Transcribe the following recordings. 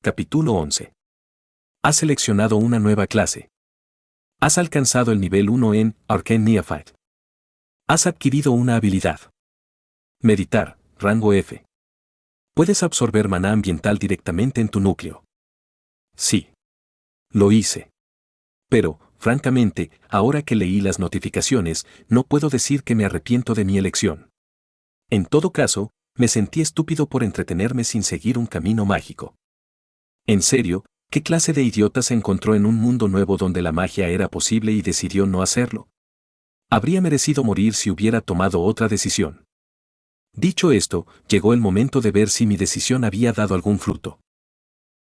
Capítulo 11. Has seleccionado una nueva clase. Has alcanzado el nivel 1 en Arcane Neophyte. Has adquirido una habilidad. Meditar, rango F. Puedes absorber maná ambiental directamente en tu núcleo. Sí. Lo hice. Pero, francamente, ahora que leí las notificaciones, no puedo decir que me arrepiento de mi elección. En todo caso, me sentí estúpido por entretenerme sin seguir un camino mágico. En serio, ¿qué clase de idiota se encontró en un mundo nuevo donde la magia era posible y decidió no hacerlo? Habría merecido morir si hubiera tomado otra decisión. Dicho esto, llegó el momento de ver si mi decisión había dado algún fruto.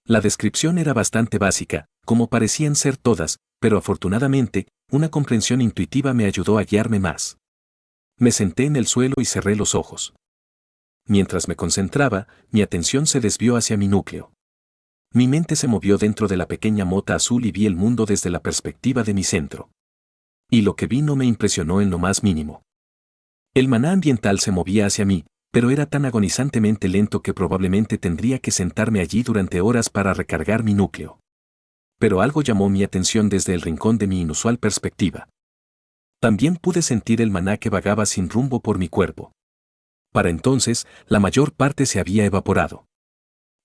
La descripción era bastante básica, como parecían ser todas, pero afortunadamente, una comprensión intuitiva me ayudó a guiarme más. Me senté en el suelo y cerré los ojos. Mientras me concentraba, mi atención se desvió hacia mi núcleo. Mi mente se movió dentro de la pequeña mota azul y vi el mundo desde la perspectiva de mi centro. Y lo que vi no me impresionó en lo más mínimo. El maná ambiental se movía hacia mí, pero era tan agonizantemente lento que probablemente tendría que sentarme allí durante horas para recargar mi núcleo. Pero algo llamó mi atención desde el rincón de mi inusual perspectiva. También pude sentir el maná que vagaba sin rumbo por mi cuerpo. Para entonces, la mayor parte se había evaporado.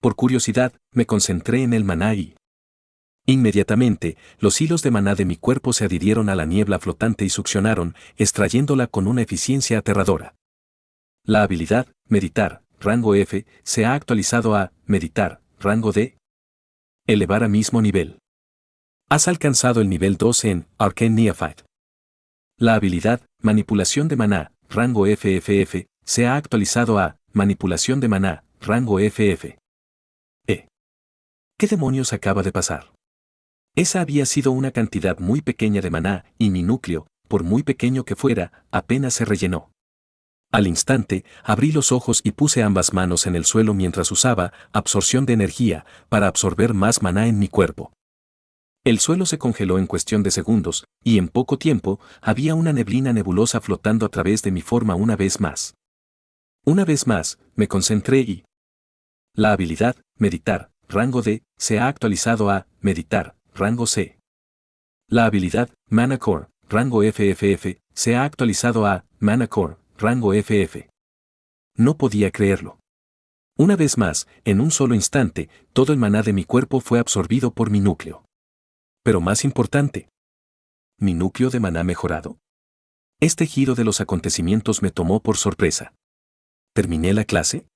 Por curiosidad, me concentré en el maná y... Inmediatamente, los hilos de maná de mi cuerpo se adhirieron a la niebla flotante y succionaron, extrayéndola con una eficiencia aterradora. La habilidad, meditar, rango F, se ha actualizado a meditar, rango D. Elevar a mismo nivel. Has alcanzado el nivel 2 en Arcane Neophyte. La habilidad, manipulación de maná, rango FFF, se ha actualizado a manipulación de maná, rango FF. ¿Qué demonios acaba de pasar? Esa había sido una cantidad muy pequeña de maná, y mi núcleo, por muy pequeño que fuera, apenas se rellenó. Al instante, abrí los ojos y puse ambas manos en el suelo mientras usaba absorción de energía para absorber más maná en mi cuerpo. El suelo se congeló en cuestión de segundos, y en poco tiempo, había una neblina nebulosa flotando a través de mi forma una vez más. Una vez más, me concentré y... La habilidad, meditar, rango D, se ha actualizado a meditar, rango C. La habilidad, Mana Core, rango FFF, se ha actualizado a Mana Core, rango FF. No podía creerlo. Una vez más, en un solo instante, todo el maná de mi cuerpo fue absorbido por mi núcleo. Pero más importante, ¿mi núcleo de maná mejorado? Este giro de los acontecimientos me tomó por sorpresa. ¿Terminé la clase?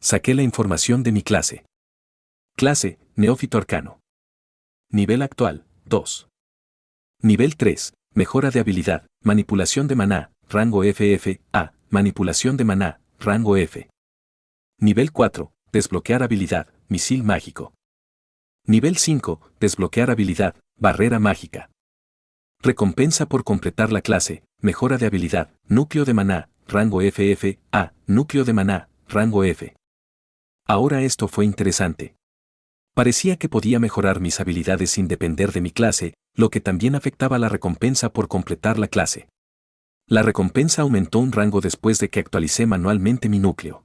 Saqué la información de mi clase. Clase, Neófito Arcano. Nivel actual, 2. Nivel 3, mejora de habilidad, manipulación de maná, rango FF, A, manipulación de maná, rango F. Nivel 4, desbloquear habilidad, misil mágico. Nivel 5, desbloquear habilidad, barrera mágica. Recompensa por completar la clase, mejora de habilidad, núcleo de maná, rango FF, A, núcleo de maná, rango F. Ahora esto fue interesante. Parecía que podía mejorar mis habilidades sin depender de mi clase, lo que también afectaba la recompensa por completar la clase. La recompensa aumentó un rango después de que actualicé manualmente mi núcleo.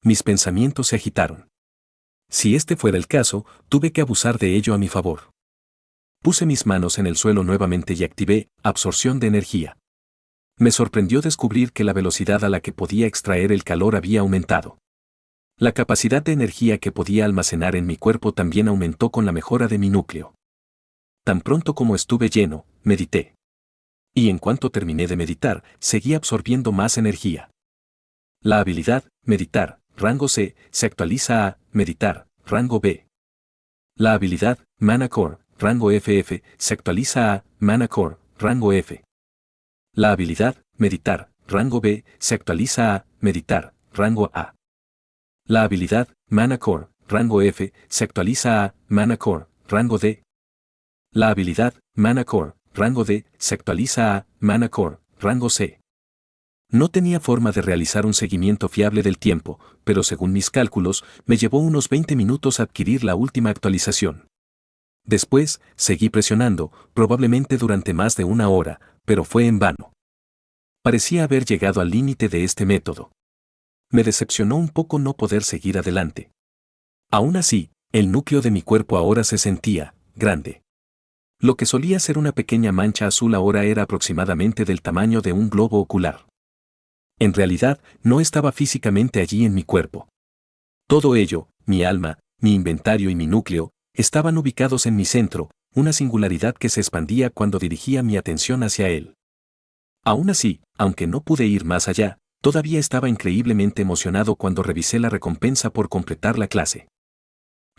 Mis pensamientos se agitaron. Si este fuera el caso, tuve que abusar de ello a mi favor. Puse mis manos en el suelo nuevamente y activé absorción de energía. Me sorprendió descubrir que la velocidad a la que podía extraer el calor había aumentado. La capacidad de energía que podía almacenar en mi cuerpo también aumentó con la mejora de mi núcleo. Tan pronto como estuve lleno, medité. Y en cuanto terminé de meditar, seguí absorbiendo más energía. La habilidad, meditar, rango C, se actualiza a meditar, rango B. La habilidad, Mana Core, rango FF, se actualiza a Mana Core, rango F. La habilidad, meditar, rango B, se actualiza a meditar, rango A. La habilidad, Mana Core, rango F, se actualiza a Mana Core, rango D. La habilidad, Mana Core, rango D, se actualiza a Mana Core, rango C. No tenía forma de realizar un seguimiento fiable del tiempo, pero según mis cálculos, me llevó unos 20 minutos adquirir la última actualización. Después, seguí presionando, probablemente durante más de una hora, pero fue en vano. Parecía haber llegado al límite de este método. Me decepcionó un poco no poder seguir adelante. Aún así, El núcleo de mi cuerpo ahora se sentía grande. Lo que solía ser una pequeña mancha azul ahora era aproximadamente del tamaño de un globo ocular. En realidad, no estaba físicamente allí en mi cuerpo. Todo ello, mi alma, mi inventario y mi núcleo, estaban ubicados en mi centro, una singularidad que se expandía cuando dirigía mi atención hacia él. Aún así, aunque no pude ir más allá, todavía estaba increíblemente emocionado cuando revisé la recompensa por completar la clase.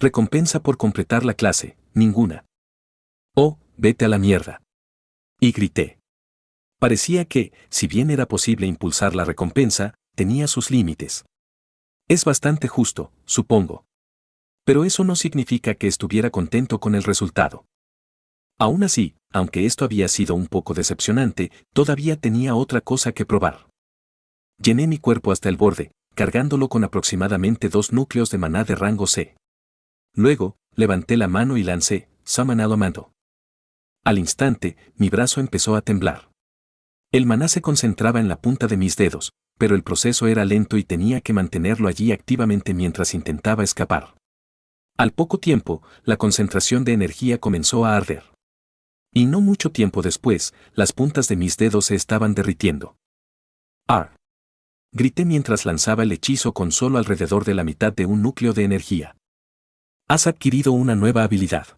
Recompensa por completar la clase, ninguna. Oh, vete a la mierda. Y grité. Parecía que, si bien era posible impulsar la recompensa, tenía sus límites. Es bastante justo, supongo. Pero eso no significa que estuviera contento con el resultado. Aún así, aunque esto había sido un poco decepcionante, todavía tenía otra cosa que probar. Llené mi cuerpo hasta el borde, cargándolo con aproximadamente 2 núcleos de maná de rango C. Luego, levanté la mano y lancé, Summon Elemento. Al instante, mi brazo empezó a temblar. El maná se concentraba en la punta de mis dedos, pero el proceso era lento y tenía que mantenerlo allí activamente mientras intentaba escapar. Al poco tiempo, la concentración de energía comenzó a arder. Y no mucho tiempo después, las puntas de mis dedos se estaban derritiendo. ¡Ah! Grité mientras lanzaba el hechizo con solo alrededor de la mitad de un núcleo de energía. Has adquirido una nueva habilidad.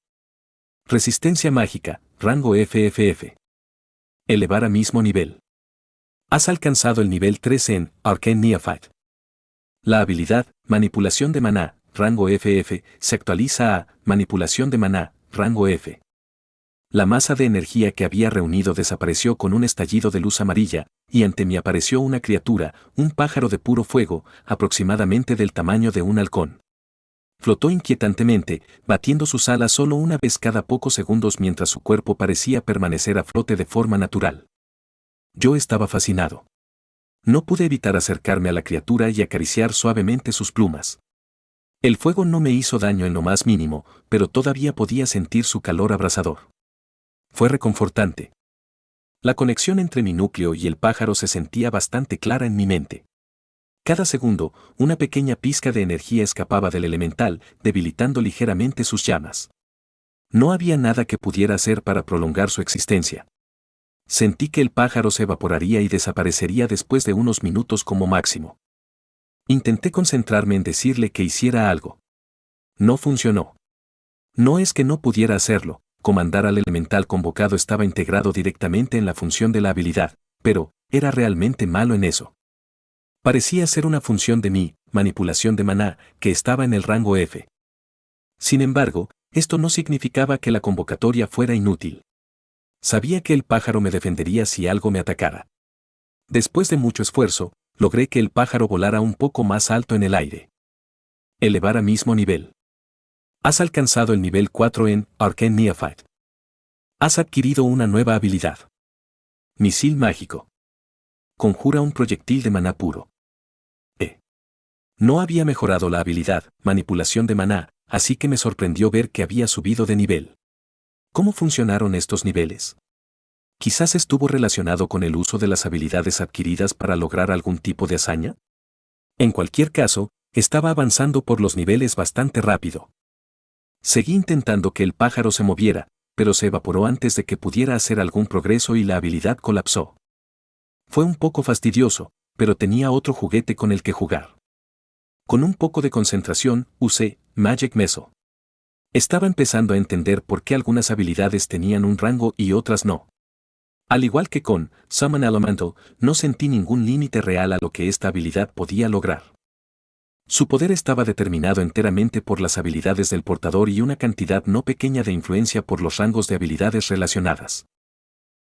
Resistencia mágica, rango FFF. Elevar a mismo nivel. Has alcanzado el nivel 3 en Arcane Neophyte. La habilidad, manipulación de maná, rango FF, se actualiza a manipulación de maná, rango F. La masa de energía que había reunido desapareció con un estallido de luz amarilla, y ante mí apareció una criatura, un pájaro de puro fuego, aproximadamente del tamaño de un halcón. Flotó inquietantemente, batiendo sus alas solo una vez cada pocos segundos mientras su cuerpo parecía permanecer a flote de forma natural. Yo estaba fascinado. No pude evitar acercarme a la criatura y acariciar suavemente sus plumas. El fuego no me hizo daño en lo más mínimo, pero todavía podía sentir su calor abrasador. Fue reconfortante. La conexión entre mi núcleo y el pájaro se sentía bastante clara en mi mente. Cada segundo, una pequeña pizca de energía escapaba del elemental, debilitando ligeramente sus llamas. No había nada que pudiera hacer para prolongar su existencia. Sentí que el pájaro se evaporaría y desaparecería después de unos minutos como máximo. Intenté concentrarme en decirle que hiciera algo. No funcionó. No es que no pudiera hacerlo, comandar al elemental convocado estaba integrado directamente en la función de la habilidad, pero, era realmente malo en eso. Parecía ser una función de mi manipulación de maná, que estaba en el rango F. Sin embargo, esto no significaba que la convocatoria fuera inútil. Sabía que el pájaro me defendería si algo me atacara. Después de mucho esfuerzo, logré que el pájaro volara un poco más alto en el aire. Elevar a mismo nivel. Has alcanzado el nivel 4 en Arcane Neophyte. Has adquirido una nueva habilidad. Misil mágico. Conjura un proyectil de maná puro. No había mejorado la habilidad, manipulación de maná, así que me sorprendió ver que había subido de nivel. ¿Cómo funcionaron estos niveles? Quizás estuvo relacionado con el uso de las habilidades adquiridas para lograr algún tipo de hazaña. En cualquier caso, estaba avanzando por los niveles bastante rápido. Seguí intentando que el pájaro se moviera, pero se evaporó antes de que pudiera hacer algún progreso y la habilidad colapsó. Fue un poco fastidioso, pero tenía otro juguete con el que jugar. Con un poco de concentración, usé Magic Missile. Estaba empezando a entender por qué algunas habilidades tenían un rango y otras no. Al igual que con Summon Elemental, no sentí ningún límite real a lo que esta habilidad podía lograr. Su poder estaba determinado enteramente por las habilidades del portador y una cantidad no pequeña de influencia por los rangos de habilidades relacionadas.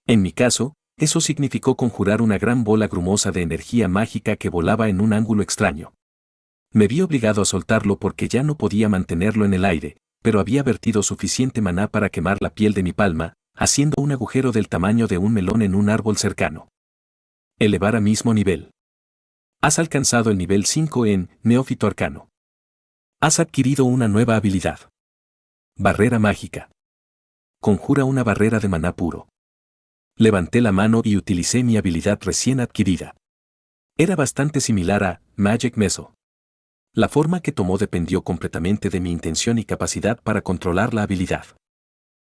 En mi caso, eso significó conjurar una gran bola grumosa de energía mágica que volaba en un ángulo extraño. Me vi obligado a soltarlo porque ya no podía mantenerlo en el aire, pero había vertido suficiente maná para quemar la piel de mi palma, haciendo un agujero del tamaño de un melón en un árbol cercano. Elevar a mismo nivel. Has alcanzado el nivel 5 en Neófito Arcano. Has adquirido una nueva habilidad. Barrera mágica. Conjura una barrera de maná puro. Levanté la mano y utilicé mi habilidad recién adquirida. Era bastante similar a Magic Missile. La forma que tomó dependió completamente de mi intención y capacidad para controlar la habilidad.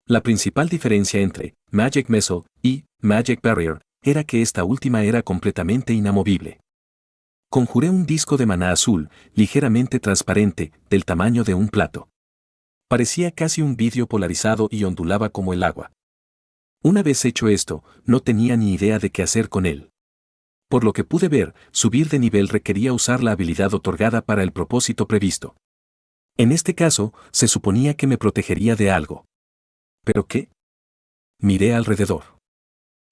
La principal diferencia entre Magic Missile y Magic Barrier era que esta última era completamente inamovible. Conjuré un disco de maná azul, ligeramente transparente, del tamaño de un plato. Parecía casi un vidrio polarizado y ondulaba como el agua. Una vez hecho esto, no tenía ni idea de qué hacer con él. Por lo que pude ver, subir de nivel requería usar la habilidad otorgada para el propósito previsto. En este caso, se suponía que me protegería de algo. ¿Pero qué? Miré alrededor.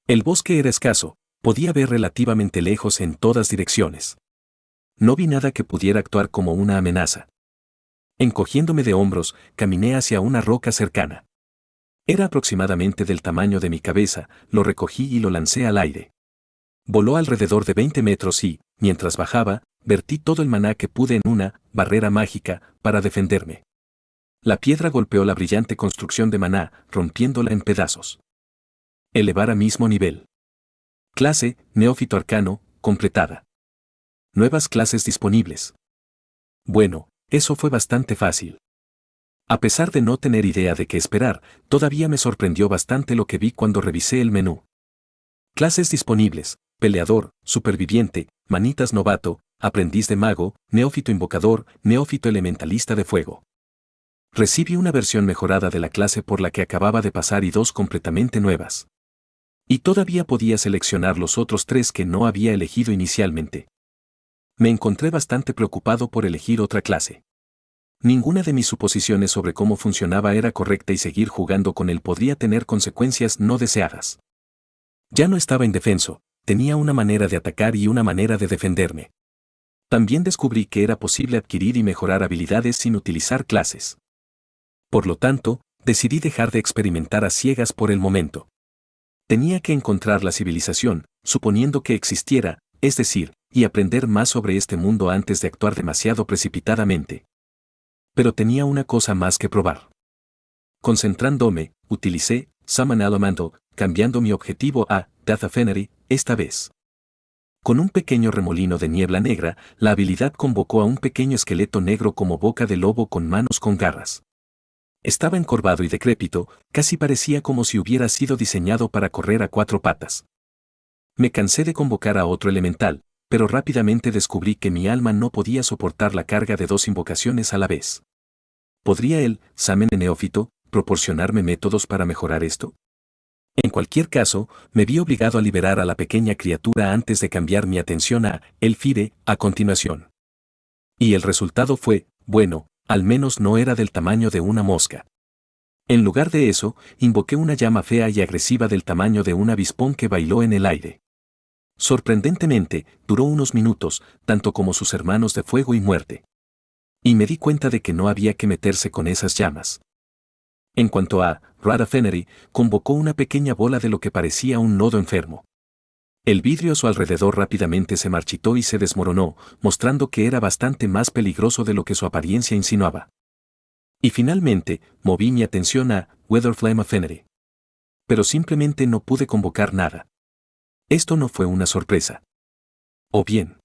El bosque era escaso, podía ver relativamente lejos en todas direcciones. No vi nada que pudiera actuar como una amenaza. Encogiéndome de hombros, caminé hacia una roca cercana. Era aproximadamente del tamaño de mi cabeza, lo recogí y lo lancé al aire. Voló alrededor de 20 metros y, mientras bajaba, vertí todo el maná que pude en una barrera mágica para defenderme. La piedra golpeó la brillante construcción de maná, rompiéndola en pedazos. Elevar a mismo nivel. Clase, Neófito Arcano, completada. Nuevas clases disponibles. Bueno, eso fue bastante fácil. A pesar de no tener idea de qué esperar, todavía me sorprendió bastante lo que vi cuando revisé el menú. Clases disponibles: Peleador, Superviviente, Manitas Novato, Aprendiz de Mago, Neófito Invocador, Neófito Elementalista de Fuego. Recibí una versión mejorada de la clase por la que acababa de pasar y dos completamente nuevas. Y todavía podía seleccionar los otros tres que no había elegido inicialmente. Me encontré bastante preocupado por elegir otra clase. Ninguna de mis suposiciones sobre cómo funcionaba era correcta y seguir jugando con él podría tener consecuencias no deseadas. Ya no estaba indefenso, tenía una manera de atacar y una manera de defenderme. También descubrí que era posible adquirir y mejorar habilidades sin utilizar clases. Por lo tanto, decidí dejar de experimentar a ciegas por el momento. Tenía que encontrar la civilización, suponiendo que existiera, es decir, y aprender más sobre este mundo antes de actuar demasiado precipitadamente. Pero tenía una cosa más que probar. Concentrándome, utilicé Summon Elemental, cambiando mi objetivo a Death Ephemery, esta vez. Con un pequeño remolino de niebla negra, la habilidad convocó a un pequeño esqueleto negro como boca de lobo con manos con garras. Estaba encorvado y decrépito, casi parecía como si hubiera sido diseñado para correr a cuatro patas. Me cansé de convocar a otro elemental, pero rápidamente descubrí que mi alma no podía soportar la carga de dos invocaciones a la vez. ¿Podría el Summon Neófito proporcionarme métodos para mejorar esto? En cualquier caso, me vi obligado a liberar a la pequeña criatura antes de cambiar mi atención a Elfire a continuación. Y el resultado fue, bueno, al menos no era del tamaño de una mosca. En lugar de eso, invoqué una llama fea y agresiva del tamaño de un avispón que bailó en el aire. Sorprendentemente, duró unos minutos, tanto como sus hermanos de fuego y muerte. Y me di cuenta de que no había que meterse con esas llamas. En cuanto a Rada Fennery, convocó una pequeña bola de lo que parecía un nodo enfermo. El vidrio a su alrededor rápidamente se marchitó y se desmoronó, mostrando que era bastante más peligroso de lo que su apariencia insinuaba. Y finalmente, moví mi atención a Weatherflame Fennery. Pero simplemente no pude convocar nada. Esto no fue una sorpresa. ¿O bien?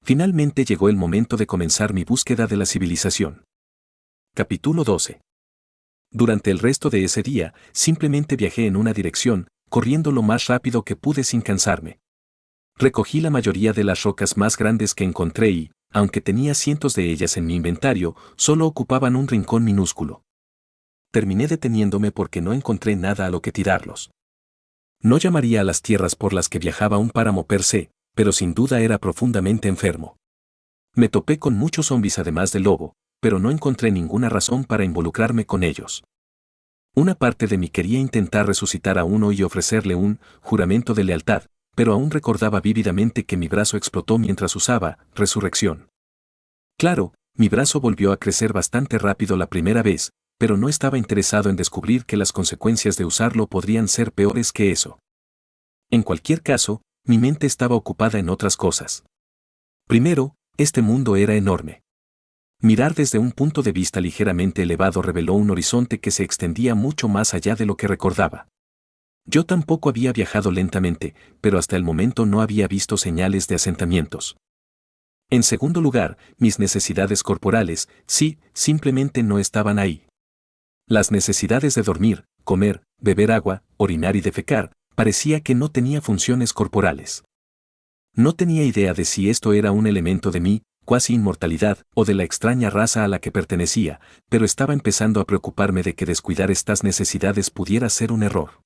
Finalmente llegó el momento de comenzar mi búsqueda de la civilización. Capítulo 12. Durante el resto de ese día, simplemente viajé en una dirección, corriendo lo más rápido que pude sin cansarme. Recogí la mayoría de las rocas más grandes que encontré y, aunque tenía cientos de ellas en mi inventario, solo ocupaban un rincón minúsculo. Terminé deteniéndome porque no encontré nada a lo que tirarlos. No llamaría a las tierras por las que viajaba un páramo per se, pero sin duda era profundamente enfermo. Me topé con muchos zombies además del lobo, pero no encontré ninguna razón para involucrarme con ellos. Una parte de mí quería intentar resucitar a uno y ofrecerle un juramento de lealtad, pero aún recordaba vívidamente que mi brazo explotó mientras usaba resurrección. Claro, mi brazo volvió a crecer bastante rápido la primera vez, pero no estaba interesado en descubrir que las consecuencias de usarlo podrían ser peores que eso. En cualquier caso, mi mente estaba ocupada en otras cosas. Primero, este mundo era enorme. Mirar desde un punto de vista ligeramente elevado reveló un horizonte que se extendía mucho más allá de lo que recordaba. Yo tampoco había viajado lentamente, pero hasta el momento no había visto señales de asentamientos. En segundo lugar, mis necesidades corporales, sí, simplemente no estaban ahí. Las necesidades de dormir, comer, beber agua, orinar y defecar, parecía que no tenía funciones corporales. No tenía idea de si esto era un elemento de mi cuasi inmortalidad o de la extraña raza a la que pertenecía, pero estaba empezando a preocuparme de que descuidar estas necesidades pudiera ser un error.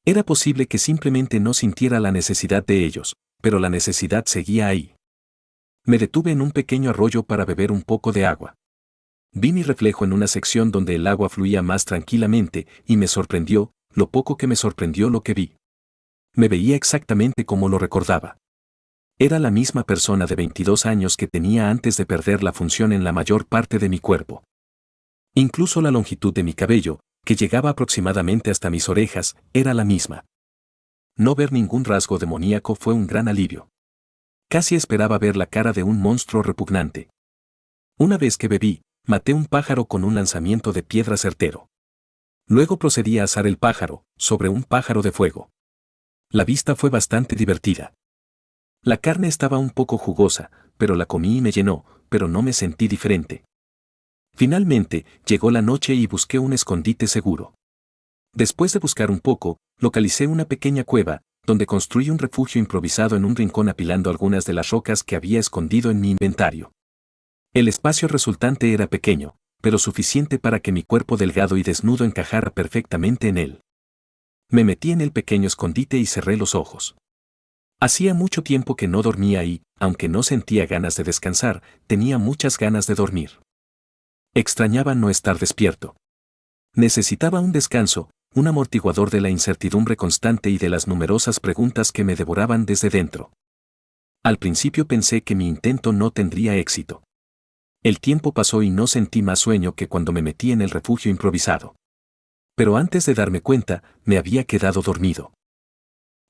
Era posible que simplemente no sintiera la necesidad de ellos, pero la necesidad seguía ahí. Me detuve en un pequeño arroyo para beber un poco de agua. Vi mi reflejo en una sección donde el agua fluía más tranquilamente y me sorprendió, lo poco que me sorprendió lo que vi. Me veía exactamente como lo recordaba. Era la misma persona de 22 años que tenía antes de perder la función en la mayor parte de mi cuerpo. Incluso la longitud de mi cabello, que llegaba aproximadamente hasta mis orejas, era la misma. No ver ningún rasgo demoníaco fue un gran alivio. Casi esperaba ver la cara de un monstruo repugnante. Una vez que bebí, maté un pájaro con un lanzamiento de piedra certero. Luego procedí a asar el pájaro, sobre un pájaro de fuego. La vista fue bastante divertida. La carne estaba un poco jugosa, pero la comí y me llenó, pero no me sentí diferente. Finalmente, llegó la noche y busqué un escondite seguro. Después de buscar un poco, localicé una pequeña cueva, donde construí un refugio improvisado en un rincón apilando algunas de las rocas que había escondido en mi inventario. El espacio resultante era pequeño, pero suficiente para que mi cuerpo delgado y desnudo encajara perfectamente en él. Me metí en el pequeño escondite y cerré los ojos. Hacía mucho tiempo que no dormía y, aunque no sentía ganas de descansar, tenía muchas ganas de dormir. Extrañaba no estar despierto. Necesitaba un descanso, un amortiguador de la incertidumbre constante y de las numerosas preguntas que me devoraban desde dentro. Al principio pensé que mi intento no tendría éxito. El tiempo pasó y no sentí más sueño que cuando me metí en el refugio improvisado. Pero antes de darme cuenta, me había quedado dormido.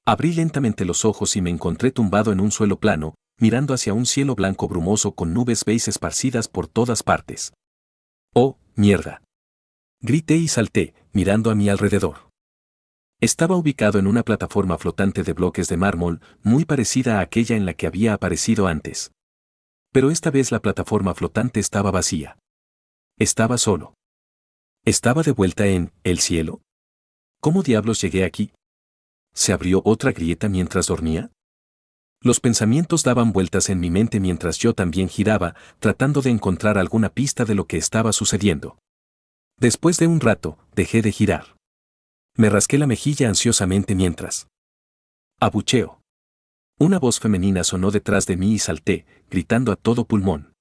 Abrí lentamente los ojos y me encontré tumbado en un suelo plano, mirando hacia un cielo blanco brumoso con nubes beige esparcidas por todas partes. ¡Oh, mierda! Grité y salté, mirando a mi alrededor. Estaba ubicado en una plataforma flotante de bloques de mármol, muy parecida a aquella en la que había aparecido antes. Pero esta vez la plataforma flotante estaba vacía. Estaba solo. ¿Estaba de vuelta en el cielo? ¿Cómo diablos llegué aquí? ¿Se abrió otra grieta mientras dormía? Los pensamientos daban vueltas en mi mente mientras yo también giraba, tratando de encontrar alguna pista de lo que estaba sucediendo. Después de un rato, dejé de girar. Me rasqué la mejilla ansiosamente mientras abucheo. Una voz femenina sonó detrás de mí y salté, gritando a todo pulmón.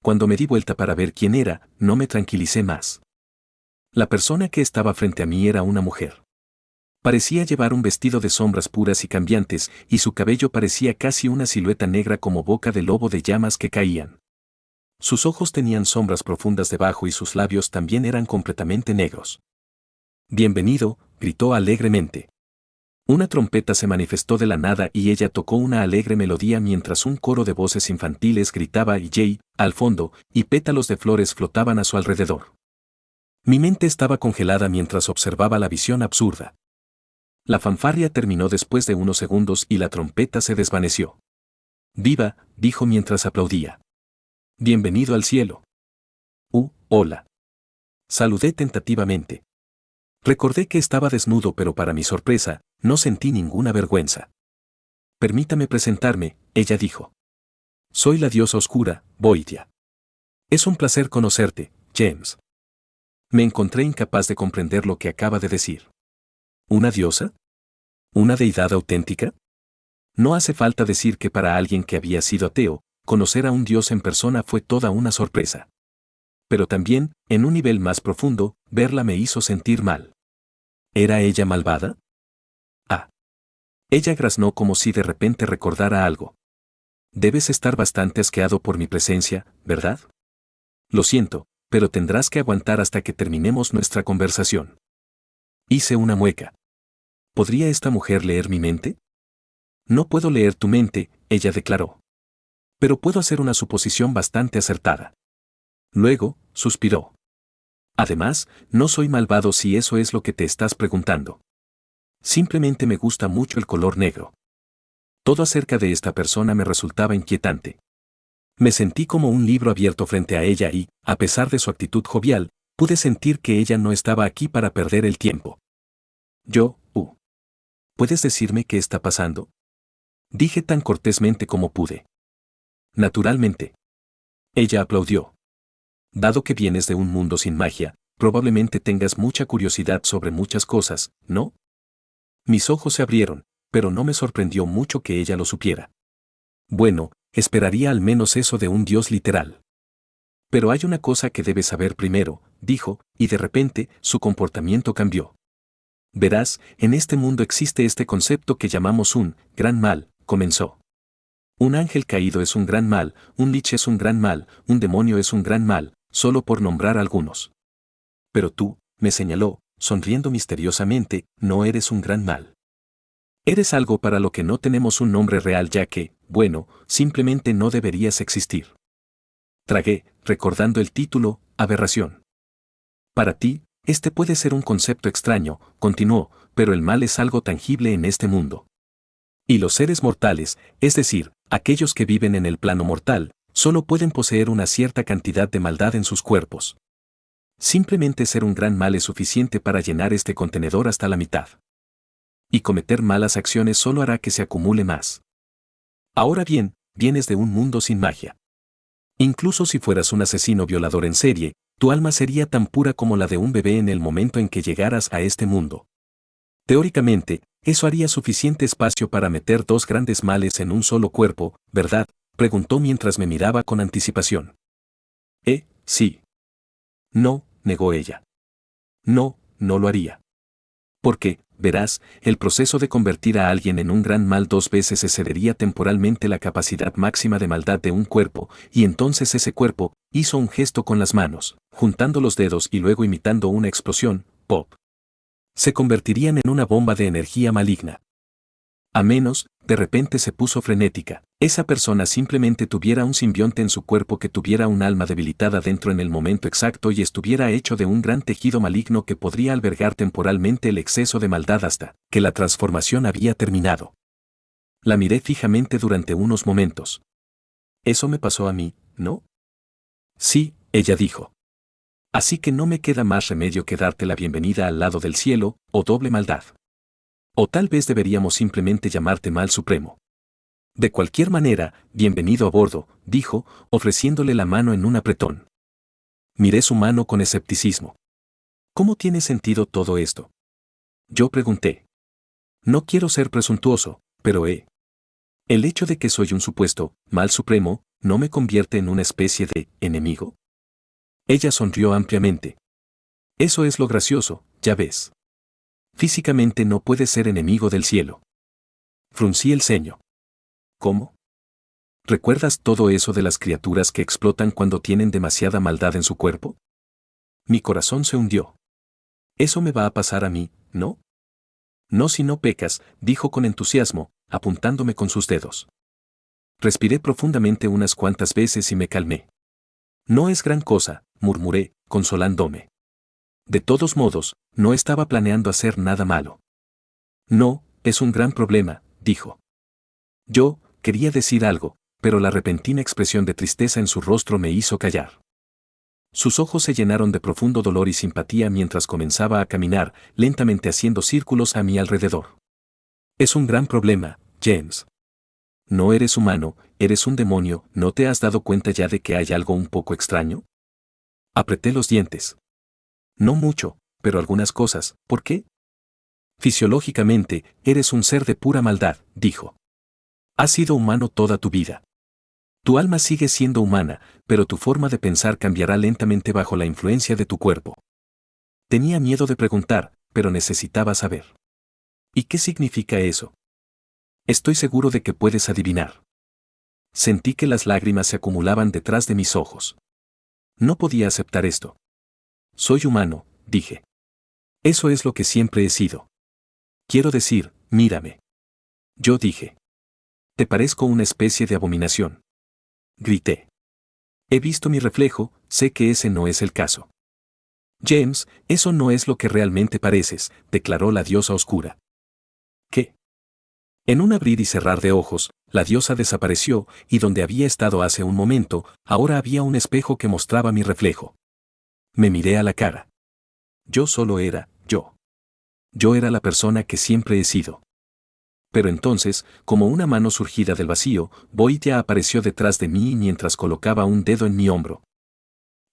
Cuando me di vuelta para ver quién era, no me tranquilicé más. La persona que estaba frente a mí era una mujer. Parecía llevar un vestido de sombras puras y cambiantes, y su cabello parecía casi una silueta negra como boca de lobo de llamas que caían. Sus ojos tenían sombras profundas debajo y sus labios también eran completamente negros. «Bienvenido», gritó alegremente. Una trompeta se manifestó de la nada y ella tocó una alegre melodía mientras un coro de voces infantiles gritaba y Jay, al fondo, y pétalos de flores flotaban a su alrededor. Mi mente estaba congelada mientras observaba la visión absurda. La fanfarria terminó después de unos segundos y la trompeta se desvaneció. «Viva», dijo mientras aplaudía. «Bienvenido al cielo». Hola». Saludé tentativamente. Recordé que estaba desnudo pero para mi sorpresa, no sentí ninguna vergüenza. «Permítame presentarme», ella dijo. «Soy la diosa oscura, Boitia. Es un placer conocerte, James». Me encontré incapaz de comprender lo que acaba de decir. ¿Una diosa? ¿Una deidad auténtica? No hace falta decir que para alguien que había sido ateo, conocer a un dios en persona fue toda una sorpresa. Pero también, en un nivel más profundo, verla me hizo sentir mal. ¿Era ella malvada? Ah. Ella graznó como si de repente recordara algo. Debes estar bastante asqueado por mi presencia, ¿verdad? Lo siento, pero tendrás que aguantar hasta que terminemos nuestra conversación. Hice una mueca. ¿Podría esta mujer leer mi mente? No puedo leer tu mente, ella declaró. Pero puedo hacer una suposición bastante acertada. Luego, suspiró. Además, no soy malvado si eso es lo que te estás preguntando. Simplemente me gusta mucho el color negro. Todo acerca de esta persona me resultaba inquietante. Me sentí como un libro abierto frente a ella y, a pesar de su actitud jovial, pude sentir que ella no estaba aquí para perder el tiempo. ¿Puedes decirme qué está pasando? Dije tan cortésmente como pude. Naturalmente. Ella aplaudió. Dado que vienes de un mundo sin magia, probablemente tengas mucha curiosidad sobre muchas cosas, ¿no? Mis ojos se abrieron, pero no me sorprendió mucho que ella lo supiera. Bueno, esperaría al menos eso de un dios literal. Pero hay una cosa que debes saber primero, dijo, y de repente su comportamiento cambió. Verás, en este mundo existe este concepto que llamamos un gran mal, comenzó. Un ángel caído es un gran mal, un lich es un gran mal, un demonio es un gran mal, solo por nombrar algunos. Pero tú, me señaló, sonriendo misteriosamente, no eres un gran mal. Eres algo para lo que no tenemos un nombre real ya que, bueno, simplemente no deberías existir. Tragué, recordando el título, Aberración. Para ti, este puede ser un concepto extraño, continuó, pero el mal es algo tangible en este mundo. Y los seres mortales, es decir, aquellos que viven en el plano mortal, solo pueden poseer una cierta cantidad de maldad en sus cuerpos. Simplemente ser un gran mal es suficiente para llenar este contenedor hasta la mitad. Y cometer malas acciones solo hará que se acumule más. Ahora bien, vienes de un mundo sin magia. Incluso si fueras un asesino violador en serie, tu alma sería tan pura como la de un bebé en el momento en que llegaras a este mundo. Teóricamente, eso haría suficiente espacio para meter dos grandes males en un solo cuerpo, ¿verdad?, preguntó mientras me miraba con anticipación. Sí. No, negó ella. No, no lo haría. Porque, verás, el proceso de convertir a alguien en un gran mal dos veces excedería temporalmente la capacidad máxima de maldad de un cuerpo, y entonces ese cuerpo hizo un gesto con las manos, juntando los dedos y luego imitando una explosión, pop. Se convertirían en una bomba de energía maligna. A menos, de repente se puso frenética, esa persona simplemente tuviera un simbionte en su cuerpo que tuviera un alma debilitada dentro en el momento exacto y estuviera hecho de un gran tejido maligno que podría albergar temporalmente el exceso de maldad hasta que la transformación había terminado. La miré fijamente durante unos momentos. Eso me pasó a mí, ¿no? Sí, ella dijo. Así que no me queda más remedio que darte la bienvenida al lado del cielo, o doble maldad. O tal vez deberíamos simplemente llamarte Mal Supremo. De cualquier manera, bienvenido a bordo, dijo, ofreciéndole la mano en un apretón. Miré su mano con escepticismo. ¿Cómo tiene sentido todo esto? Yo pregunté. No quiero ser presuntuoso, pero el hecho de que soy un supuesto Mal Supremo, ¿no me convierte en una especie de enemigo? Ella sonrió ampliamente. Eso es lo gracioso, ya ves. Físicamente no puedes ser enemigo del cielo. Fruncí el ceño. ¿Cómo? ¿Recuerdas todo eso de las criaturas que explotan cuando tienen demasiada maldad en su cuerpo? Mi corazón se hundió. Eso me va a pasar a mí, ¿no? No si no pecas, dijo con entusiasmo, apuntándome con sus dedos. Respiré profundamente unas cuantas veces y me calmé. No es gran cosa, murmuré, consolándome. De todos modos, no estaba planeando hacer nada malo. No, es un gran problema, dijo. Yo quería decir algo, pero la repentina expresión de tristeza en su rostro me hizo callar. Sus ojos se llenaron de profundo dolor y simpatía mientras comenzaba a caminar, lentamente haciendo círculos a mi alrededor. Es un gran problema, James. No eres humano, eres un demonio, ¿no te has dado cuenta ya de que hay algo un poco extraño? Apreté los dientes. No mucho, pero algunas cosas, ¿por qué? Fisiológicamente, eres un ser de pura maldad, dijo. Has sido humano toda tu vida. Tu alma sigue siendo humana, pero tu forma de pensar cambiará lentamente bajo la influencia de tu cuerpo. Tenía miedo de preguntar, pero necesitaba saber. ¿Y qué significa eso? Estoy seguro de que puedes adivinar. Sentí que las lágrimas se acumulaban detrás de mis ojos. No podía aceptar esto. Soy humano, dije. Eso es lo que siempre he sido. Quiero decir, mírame. Yo dije. Te parezco una especie de abominación. Grité. He visto mi reflejo, sé que ese no es el caso. James, eso no es lo que realmente pareces, declaró la diosa oscura. ¿Qué? En un abrir y cerrar de ojos, la diosa desapareció, y donde había estado hace un momento, ahora había un espejo que mostraba mi reflejo. Me miré a la cara. Yo solo era, yo. Yo era la persona que siempre he sido. Pero entonces, como una mano surgida del vacío, Boitia apareció detrás de mí mientras colocaba un dedo en mi hombro.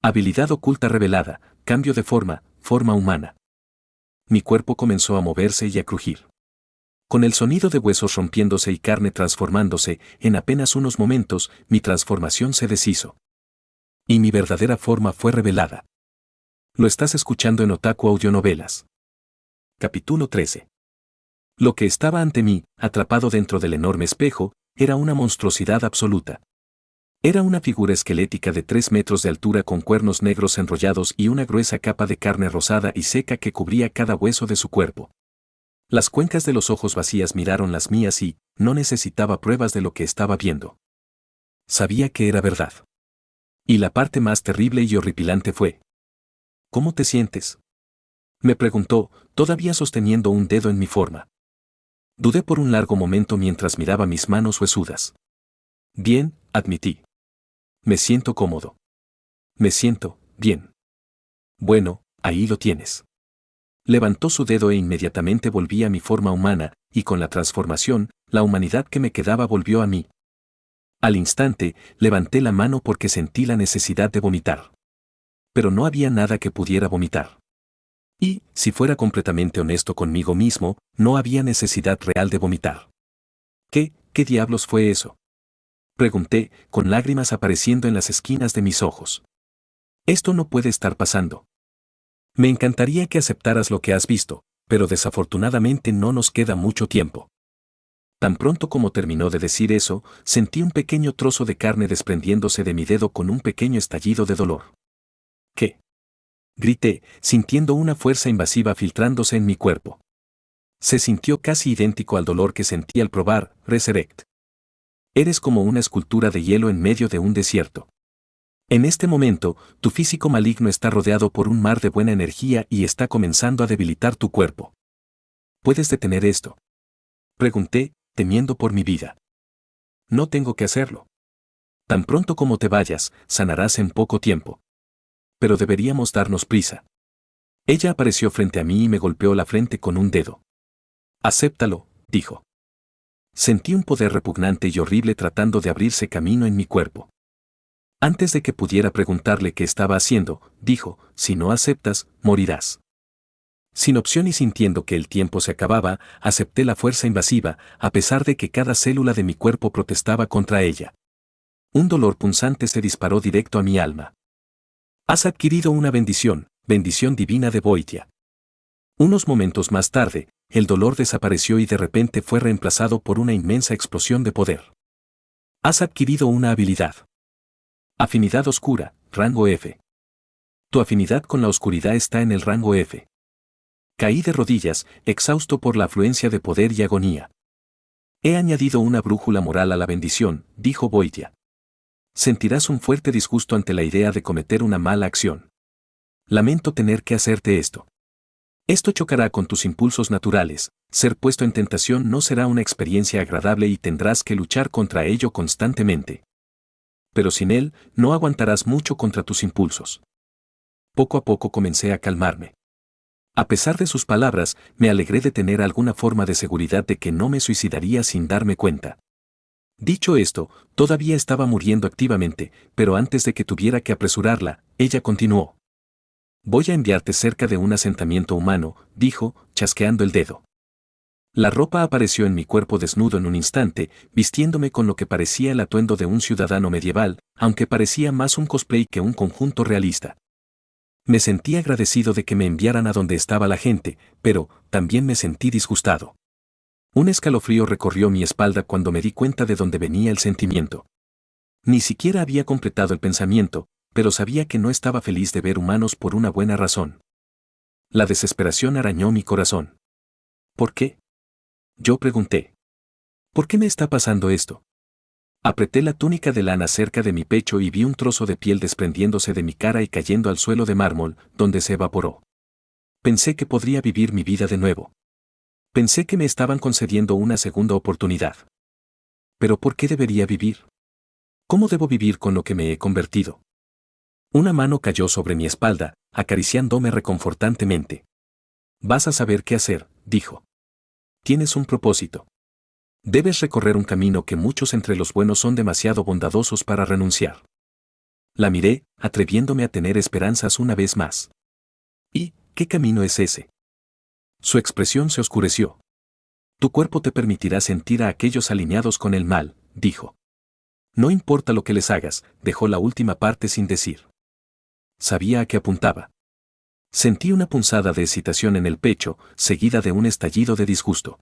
Habilidad oculta revelada, cambio de forma, forma humana. Mi cuerpo comenzó a moverse y a crujir. Con el sonido de huesos rompiéndose y carne transformándose, en apenas unos momentos, mi transformación se deshizo. Y mi verdadera forma fue revelada. Lo estás escuchando en Otaku Audionovelas. Capítulo 13. Lo que estaba ante mí, atrapado dentro del enorme espejo, era una monstruosidad absoluta. Era una figura esquelética de 3 metros de altura con cuernos negros enrollados y una gruesa capa de carne rosada y seca que cubría cada hueso de su cuerpo. Las cuencas de los ojos vacías miraron las mías y no necesitaba pruebas de lo que estaba viendo. Sabía que era verdad. Y la parte más terrible y horripilante fue: ¿cómo te sientes?, me preguntó, todavía sosteniendo un dedo en mi forma. Dudé por un largo momento mientras miraba mis manos huesudas. Bien, admití. Me siento cómodo. Me siento bien. Bueno, ahí lo tienes. Levantó su dedo e inmediatamente volví a mi forma humana, y con la transformación, la humanidad que me quedaba volvió a mí. Al instante, levanté la mano porque sentí la necesidad de vomitar. Pero no había nada que pudiera vomitar. Y, si fuera completamente honesto conmigo mismo, no había necesidad real de vomitar. ¿Qué diablos fue eso?, pregunté, con lágrimas apareciendo en las esquinas de mis ojos. Esto no puede estar pasando. Me encantaría que aceptaras lo que has visto, pero desafortunadamente no nos queda mucho tiempo. Tan pronto como terminó de decir eso, sentí un pequeño trozo de carne desprendiéndose de mi dedo con un pequeño estallido de dolor. ¿Qué?, grité, sintiendo una fuerza invasiva filtrándose en mi cuerpo. Se sintió casi idéntico al dolor que sentí al probar Resurrect. Eres como una escultura de hielo en medio de un desierto. En este momento, tu físico maligno está rodeado por un mar de buena energía y está comenzando a debilitar tu cuerpo. ¿Puedes detener esto?, pregunté, temiendo por mi vida. No tengo que hacerlo. Tan pronto como te vayas, sanarás en poco tiempo. Pero deberíamos darnos prisa. Ella apareció frente a mí y me golpeó la frente con un dedo. Acéptalo, dijo. Sentí un poder repugnante y horrible tratando de abrirse camino en mi cuerpo. Antes de que pudiera preguntarle qué estaba haciendo, dijo: si no aceptas, morirás. Sin opción y sintiendo que el tiempo se acababa, acepté la fuerza invasiva, a pesar de que cada célula de mi cuerpo protestaba contra ella. Un dolor punzante se disparó directo a mi alma. Has adquirido una bendición, bendición divina de Boitia. Unos momentos más tarde, el dolor desapareció y de repente fue reemplazado por una inmensa explosión de poder. Has adquirido una habilidad. Afinidad oscura, rango F. Tu afinidad con la oscuridad está en el rango F. Caí de rodillas, exhausto por la afluencia de poder y agonía. He añadido una brújula moral a la bendición, dijo Boitia. Sentirás un fuerte disgusto ante la idea de cometer una mala acción. Lamento tener que hacerte esto. Esto chocará con tus impulsos naturales, ser puesto en tentación no será una experiencia agradable y tendrás que luchar contra ello constantemente. Pero sin él, no aguantarás mucho contra tus impulsos. Poco a poco comencé a calmarme. A pesar de sus palabras, me alegré de tener alguna forma de seguridad de que no me suicidaría sin darme cuenta. Dicho esto, todavía estaba muriendo activamente, pero antes de que tuviera que apresurarla, ella continuó. Voy a enviarte cerca de un asentamiento humano, dijo, chasqueando el dedo. La ropa apareció en mi cuerpo desnudo en un instante, vistiéndome con lo que parecía el atuendo de un ciudadano medieval, aunque parecía más un cosplay que un conjunto realista. Me sentí agradecido de que me enviaran a donde estaba la gente, pero también me sentí disgustado. Un escalofrío recorrió mi espalda cuando me di cuenta de dónde venía el sentimiento. Ni siquiera había completado el pensamiento, pero sabía que no estaba feliz de ver humanos por una buena razón. La desesperación arañó mi corazón. ¿Por qué?, yo pregunté. ¿Por qué me está pasando esto? Apreté la túnica de lana cerca de mi pecho y vi un trozo de piel desprendiéndose de mi cara y cayendo al suelo de mármol, donde se evaporó. Pensé que podría vivir mi vida de nuevo. Pensé que me estaban concediendo una segunda oportunidad. ¿Pero por qué debería vivir? ¿Cómo debo vivir con lo que me he convertido? Una mano cayó sobre mi espalda, acariciándome reconfortantemente. Vas a saber qué hacer, dijo. Tienes un propósito. Debes recorrer un camino que muchos entre los buenos son demasiado bondadosos para renunciar. La miré, atreviéndome a tener esperanzas una vez más. ¿Y qué camino es ese? Su expresión se oscureció. Tu cuerpo te permitirá sentir a aquellos alineados con el mal, dijo. No importa lo que les hagas, dejó la última parte sin decir. Sabía a qué apuntaba. Sentí una punzada de excitación en el pecho, seguida de un estallido de disgusto.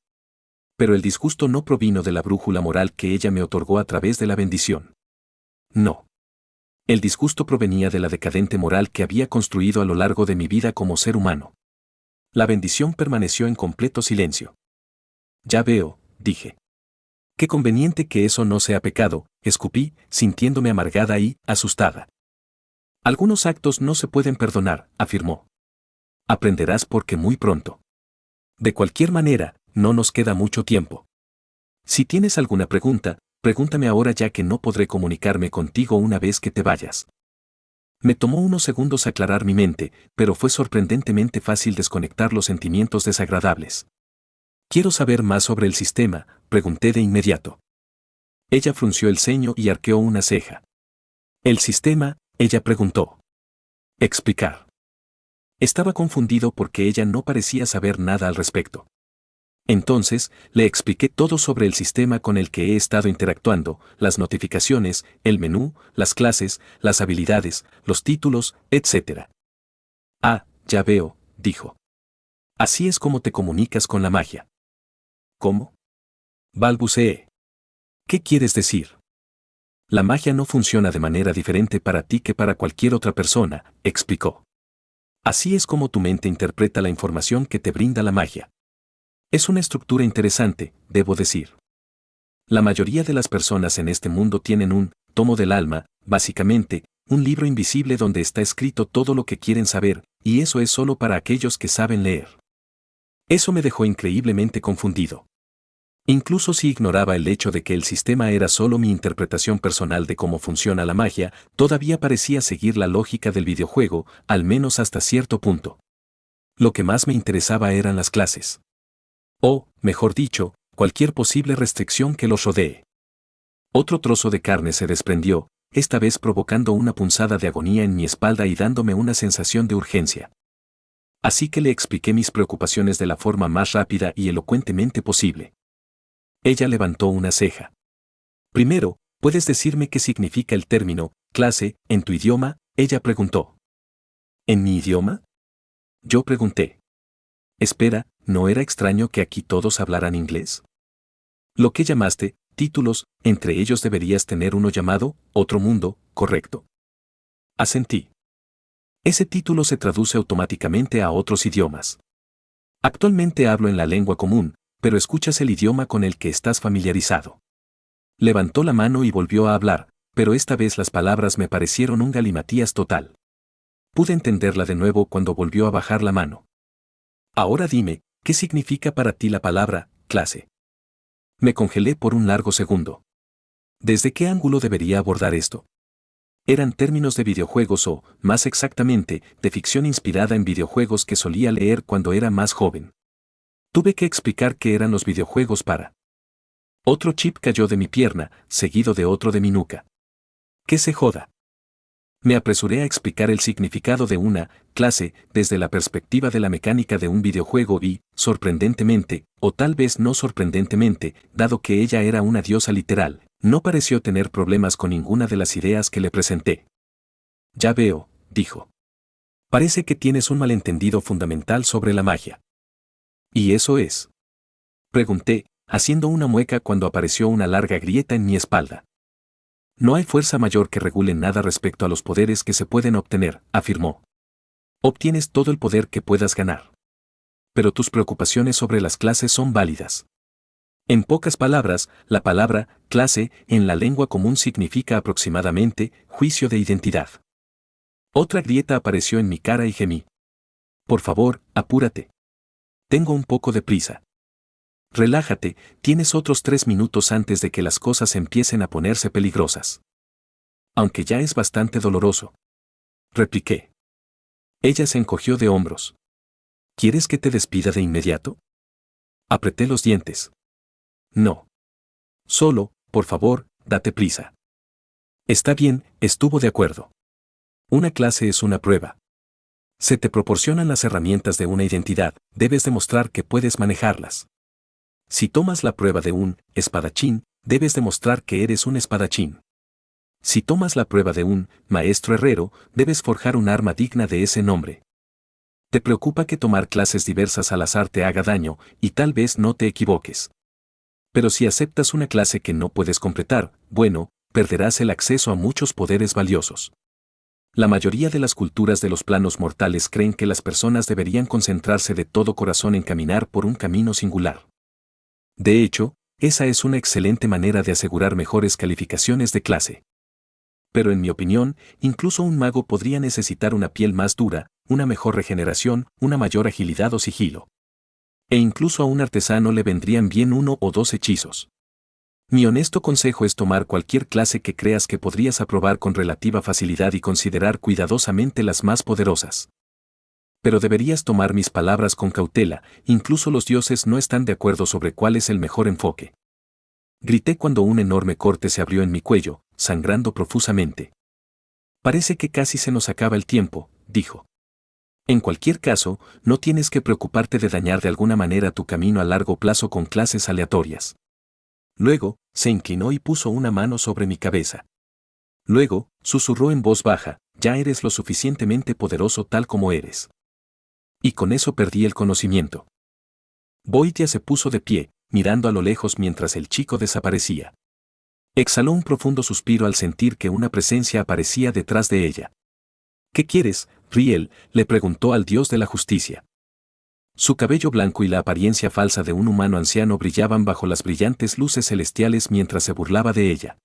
Pero el disgusto no provino de la brújula moral que ella me otorgó a través de la bendición. No. El disgusto provenía de la decadente moral que había construido a lo largo de mi vida como ser humano. La bendición permaneció en completo silencio. Ya veo, dije. Qué conveniente que eso no sea pecado, escupí, sintiéndome amargada y asustada. Algunos actos no se pueden perdonar, afirmó. Aprenderás porque muy pronto. De cualquier manera, no nos queda mucho tiempo. Si tienes alguna pregunta, pregúntame ahora ya que no podré comunicarme contigo una vez que te vayas. Me tomó unos segundos aclarar mi mente, pero fue sorprendentemente fácil desconectar los sentimientos desagradables. Quiero saber más sobre el sistema, pregunté de inmediato. Ella frunció el ceño y arqueó una ceja. ¿El sistema? Ella preguntó. Explicar. Estaba confundido porque ella no parecía saber nada al respecto. Entonces, le expliqué todo sobre el sistema con el que he estado interactuando, las notificaciones, el menú, las clases, las habilidades, los títulos, etc. Ah, ya veo, dijo. Así es como te comunicas con la magia. ¿Cómo? Balbuceé. ¿Qué quieres decir? La magia no funciona de manera diferente para ti que para cualquier otra persona, explicó. Así es como tu mente interpreta la información que te brinda la magia. Es una estructura interesante, debo decir. La mayoría de las personas en este mundo tienen un tomo del alma, básicamente, un libro invisible donde está escrito todo lo que quieren saber, y eso es solo para aquellos que saben leer. Eso me dejó increíblemente confundido. Incluso si ignoraba el hecho de que el sistema era solo mi interpretación personal de cómo funciona la magia, todavía parecía seguir la lógica del videojuego, al menos hasta cierto punto. Lo que más me interesaba eran las clases. O, mejor dicho, cualquier posible restricción que los rodee. Otro trozo de carne se desprendió, esta vez provocando una punzada de agonía en mi espalda y dándome una sensación de urgencia. Así que le expliqué mis preocupaciones de la forma más rápida y elocuentemente posible. Ella levantó una ceja. Primero, ¿puedes decirme qué significa el término clase en tu idioma? Ella preguntó. ¿En mi idioma? Yo pregunté. Espera, ¿no era extraño que aquí todos hablaran inglés? Lo que llamaste títulos, entre ellos deberías tener uno llamado Otro Mundo, ¿correcto? Asentí. Ese título se traduce automáticamente a otros idiomas. Actualmente hablo en la lengua común, pero escuchas el idioma con el que estás familiarizado. Levantó la mano y volvió a hablar, pero esta vez las palabras me parecieron un galimatías total. Pude entenderla de nuevo cuando volvió a bajar la mano. Ahora dime, ¿qué significa para ti la palabra clase? Me congelé por un largo segundo. ¿Desde qué ángulo debería abordar esto? Eran términos de videojuegos o, más exactamente, de ficción inspirada en videojuegos que solía leer cuando era más joven. Tuve que explicar qué eran los videojuegos para. Otro chip cayó de mi pierna, seguido de otro de mi nuca. ¡Que se joda! Me apresuré a explicar el significado de una clase desde la perspectiva de la mecánica de un videojuego y, sorprendentemente, o tal vez no sorprendentemente, dado que ella era una diosa literal, no pareció tener problemas con ninguna de las ideas que le presenté. Ya veo, dijo. Parece que tienes un malentendido fundamental sobre la magia. ¿Y eso es? Pregunté, haciendo una mueca cuando apareció una larga grieta en mi espalda. No hay fuerza mayor que regule nada respecto a los poderes que se pueden obtener, afirmó. Obtienes todo el poder que puedas ganar. Pero tus preocupaciones sobre las clases son válidas. En pocas palabras, la palabra clase en la lengua común significa aproximadamente juicio de identidad. Otra grieta apareció en mi cara y gemí. Por favor, apúrate. Tengo un poco de prisa. Relájate, tienes otros 3 minutos antes de que las cosas empiecen a ponerse peligrosas. Aunque ya es bastante doloroso. Repliqué. Ella se encogió de hombros. ¿Quieres que te despida de inmediato? Apreté los dientes. No. Solo, por favor, date prisa. Está bien, estuvo de acuerdo. Una clase es una prueba. Se te proporcionan las herramientas de una identidad, debes demostrar que puedes manejarlas. Si tomas la prueba de un espadachín, debes demostrar que eres un espadachín. Si tomas la prueba de un maestro herrero, debes forjar un arma digna de ese nombre. Te preocupa que tomar clases diversas al azar te haga daño, y tal vez no te equivoques. Pero si aceptas una clase que no puedes completar, bueno, perderás el acceso a muchos poderes valiosos. La mayoría de las culturas de los planos mortales creen que las personas deberían concentrarse de todo corazón en caminar por un camino singular. De hecho, esa es una excelente manera de asegurar mejores calificaciones de clase. Pero en mi opinión, incluso un mago podría necesitar una piel más dura, una mejor regeneración, una mayor agilidad o sigilo. E incluso a un artesano le vendrían bien 1 o 2 hechizos. Mi honesto consejo es tomar cualquier clase que creas que podrías aprobar con relativa facilidad y considerar cuidadosamente las más poderosas. Pero deberías tomar mis palabras con cautela, incluso los dioses no están de acuerdo sobre cuál es el mejor enfoque. Grité cuando un enorme corte se abrió en mi cuello, sangrando profusamente. Parece que casi se nos acaba el tiempo, dijo. En cualquier caso, no tienes que preocuparte de dañar de alguna manera tu camino a largo plazo con clases aleatorias. Luego, se inclinó y puso una mano sobre mi cabeza. Luego, susurró en voz baja, ya eres lo suficientemente poderoso tal como eres. Y con eso perdí el conocimiento. Boitia se puso de pie, mirando a lo lejos mientras el chico desaparecía. Exhaló un profundo suspiro al sentir que una presencia aparecía detrás de ella. ¿Qué quieres, Riel?, le preguntó al dios de la justicia. Su cabello blanco y la apariencia falsa de un humano anciano brillaban bajo las brillantes luces celestiales mientras se burlaba de ella.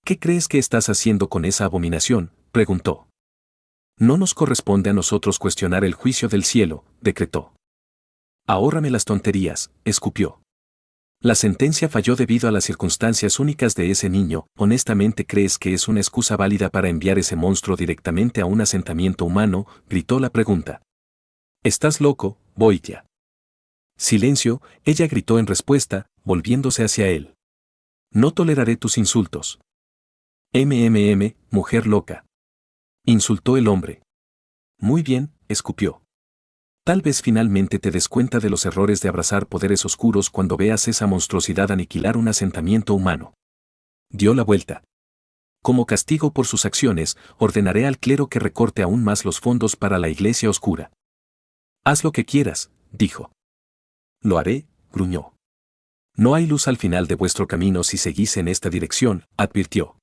¿Qué crees que estás haciendo con esa abominación?, preguntó. No nos corresponde a nosotros cuestionar el juicio del cielo, decretó. Ahórrame las tonterías, escupió. La sentencia falló debido a las circunstancias únicas de ese niño. ¿Honestamente crees que es una excusa válida para enviar ese monstruo directamente a un asentamiento humano?, gritó la pregunta. ¿Estás loco, Boitia? Silencio, ella gritó en respuesta, volviéndose hacia él. No toleraré tus insultos. Mujer loca. Insultó el hombre. Muy bien, escupió. Tal vez finalmente te des cuenta de los errores de abrazar poderes oscuros cuando veas esa monstruosidad aniquilar un asentamiento humano. Dio la vuelta. Como castigo por sus acciones, ordenaré al clero que recorte aún más los fondos para la iglesia oscura. Haz lo que quieras, dijo. Lo haré, gruñó. No hay luz al final de vuestro camino si seguís en esta dirección, advirtió.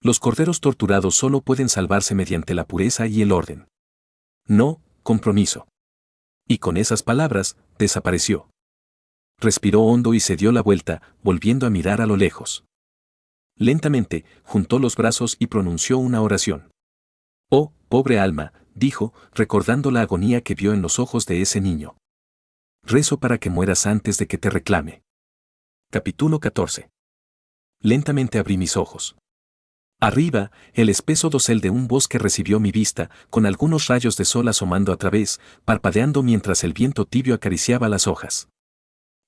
Los corderos torturados solo pueden salvarse mediante la pureza y el orden. No, compromiso. Y con esas palabras, desapareció. Respiró hondo y se dio la vuelta, volviendo a mirar a lo lejos. Lentamente, juntó los brazos y pronunció una oración. Oh, pobre alma, dijo, recordando la agonía que vio en los ojos de ese niño. Rezo para que mueras antes de que te reclame. Capítulo 14. Lentamente abrí mis ojos. Arriba, el espeso dosel de un bosque recibió mi vista, con algunos rayos de sol asomando a través, parpadeando mientras el viento tibio acariciaba las hojas.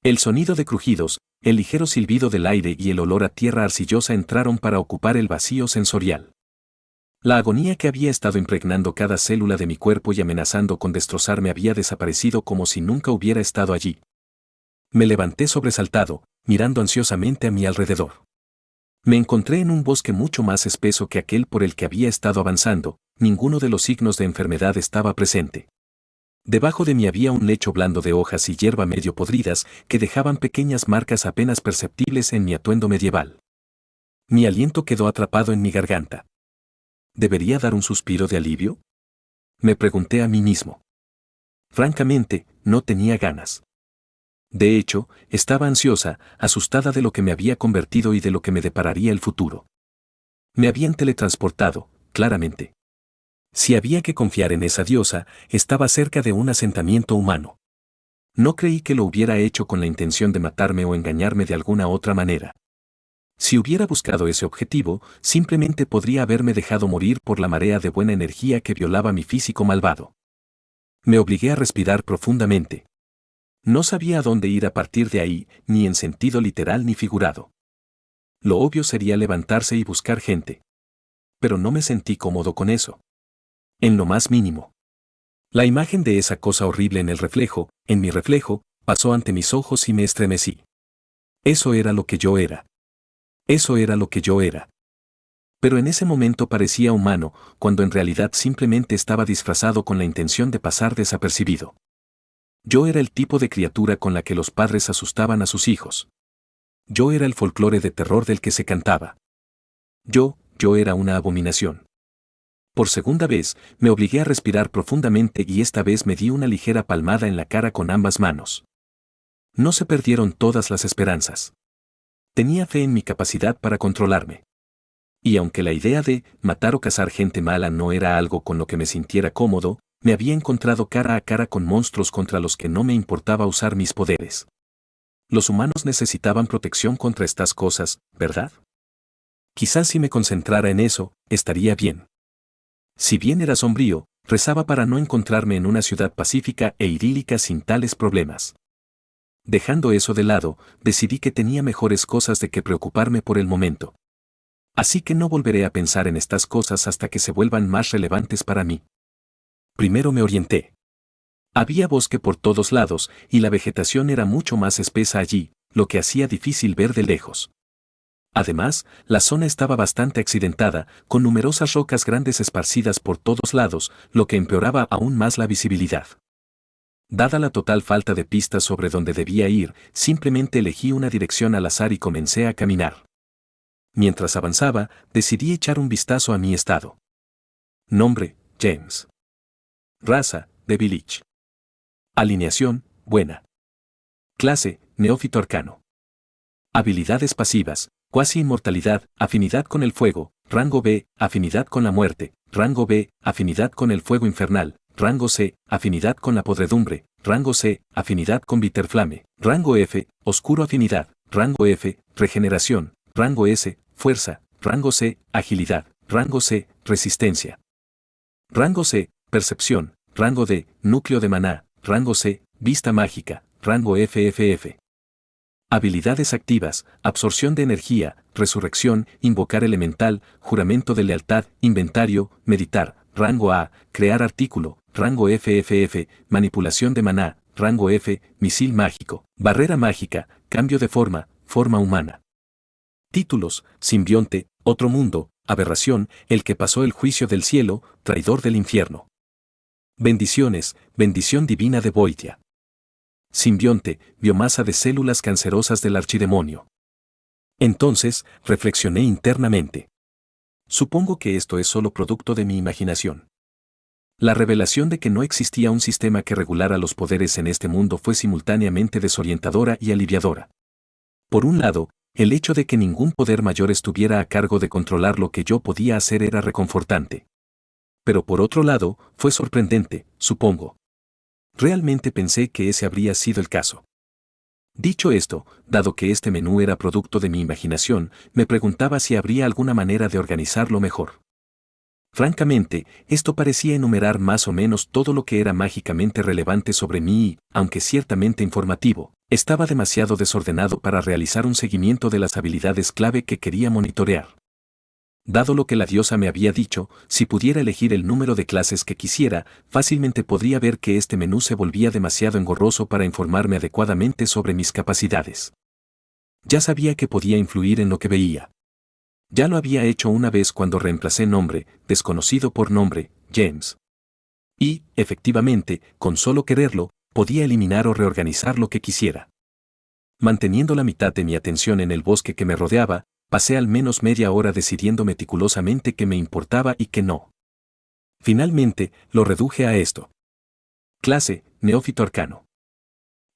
El sonido de crujidos, el ligero silbido del aire y el olor a tierra arcillosa entraron para ocupar el vacío sensorial. La agonía que había estado impregnando cada célula de mi cuerpo y amenazando con destrozarme había desaparecido como si nunca hubiera estado allí. Me levanté sobresaltado, mirando ansiosamente a mi alrededor. Me encontré en un bosque mucho más espeso que aquel por el que había estado avanzando, ninguno de los signos de enfermedad estaba presente. Debajo de mí había un lecho blando de hojas y hierba medio podridas que dejaban pequeñas marcas apenas perceptibles en mi atuendo medieval. Mi aliento quedó atrapado en mi garganta. ¿Debería dar un suspiro de alivio?, me pregunté a mí mismo. Francamente, no tenía ganas. De hecho, estaba ansiosa, asustada de lo que me había convertido y de lo que me depararía el futuro. Me habían teletransportado, claramente. Si había que confiar en esa diosa, estaba cerca de un asentamiento humano. No creí que lo hubiera hecho con la intención de matarme o engañarme de alguna otra manera. Si hubiera buscado ese objetivo, simplemente podría haberme dejado morir por la marea de buena energía que violaba mi físico malvado. Me obligué a respirar profundamente. No sabía a dónde ir a partir de ahí, ni en sentido literal ni figurado. Lo obvio sería levantarse y buscar gente. Pero no me sentí cómodo con eso. En lo más mínimo. La imagen de esa cosa horrible en mi reflejo, pasó ante mis ojos y me estremecí. Eso era lo que yo era. Eso era lo que yo era. Pero en ese momento parecía humano, cuando en realidad simplemente estaba disfrazado con la intención de pasar desapercibido. Yo era el tipo de criatura con la que los padres asustaban a sus hijos. Yo era el folclore de terror del que se cantaba. Yo era una abominación. Por segunda vez, me obligué a respirar profundamente y esta vez me di una ligera palmada en la cara con ambas manos. No se perdieron todas las esperanzas. Tenía fe en mi capacidad para controlarme. Y aunque la idea de matar o cazar gente mala no era algo con lo que me sintiera cómodo, me había encontrado cara a cara con monstruos contra los que no me importaba usar mis poderes. Los humanos necesitaban protección contra estas cosas, ¿verdad? Quizás si me concentrara en eso, estaría bien. Si bien era sombrío, rezaba para no encontrarme en una ciudad pacífica e idílica sin tales problemas. Dejando eso de lado, decidí que tenía mejores cosas de que preocuparme por el momento. Así que no volveré a pensar en estas cosas hasta que se vuelvan más relevantes para mí. Primero me orienté. Había bosque por todos lados y la vegetación era mucho más espesa allí, lo que hacía difícil ver de lejos. Además, la zona estaba bastante accidentada, con numerosas rocas grandes esparcidas por todos lados, lo que empeoraba aún más la visibilidad. Dada la total falta de pistas sobre dónde debía ir, simplemente elegí una dirección al azar y comencé a caminar. Mientras avanzaba, decidí echar un vistazo a mi estado. Nombre, James. Raza, de Village. Alineación, buena. Clase, neófito arcano. Habilidades pasivas, cuasi inmortalidad, afinidad con el fuego, rango B, afinidad con la muerte, rango B, afinidad con el fuego infernal, rango C, afinidad con la podredumbre, rango C, afinidad con bitterflame, rango F, oscuro afinidad, rango F, regeneración, rango S, fuerza, rango C, agilidad, rango C, resistencia. Rango C, percepción, rango D, núcleo de maná, rango C, vista mágica, rango FFF. Habilidades activas, absorción de energía, resurrección, invocar elemental, juramento de lealtad, inventario, meditar, rango A, crear artículo, rango FFF, manipulación de maná, rango F, misil mágico, barrera mágica, cambio de forma, forma humana. Títulos, simbionte, otro mundo, aberración, el que pasó el juicio del cielo, traidor del infierno. Bendiciones, bendición divina de Boitia. Simbionte, biomasa de células cancerosas del archidemonio. Entonces, reflexioné internamente. Supongo que esto es solo producto de mi imaginación. La revelación de que no existía un sistema que regulara los poderes en este mundo fue simultáneamente desorientadora y aliviadora. Por un lado, el hecho de que ningún poder mayor estuviera a cargo de controlar lo que yo podía hacer era reconfortante. Pero por otro lado, fue sorprendente, supongo. Realmente pensé que ese habría sido el caso. Dicho esto, dado que este menú era producto de mi imaginación, me preguntaba si habría alguna manera de organizarlo mejor. Francamente, esto parecía enumerar más o menos todo lo que era mágicamente relevante sobre mí y, aunque ciertamente informativo, estaba demasiado desordenado para realizar un seguimiento de las habilidades clave que quería monitorear. Dado lo que la diosa me había dicho, si pudiera elegir el número de clases que quisiera, fácilmente podría ver que este menú se volvía demasiado engorroso para informarme adecuadamente sobre mis capacidades. Ya sabía que podía influir en lo que veía. Ya lo había hecho una vez cuando reemplacé nombre, desconocido por nombre, James. Y, efectivamente, con solo quererlo, podía eliminar o reorganizar lo que quisiera. Manteniendo la mitad de mi atención en el bosque que me rodeaba, pasé al menos media hora decidiendo meticulosamente qué me importaba y qué no. Finalmente, lo reduje a esto. Clase, neófito arcano.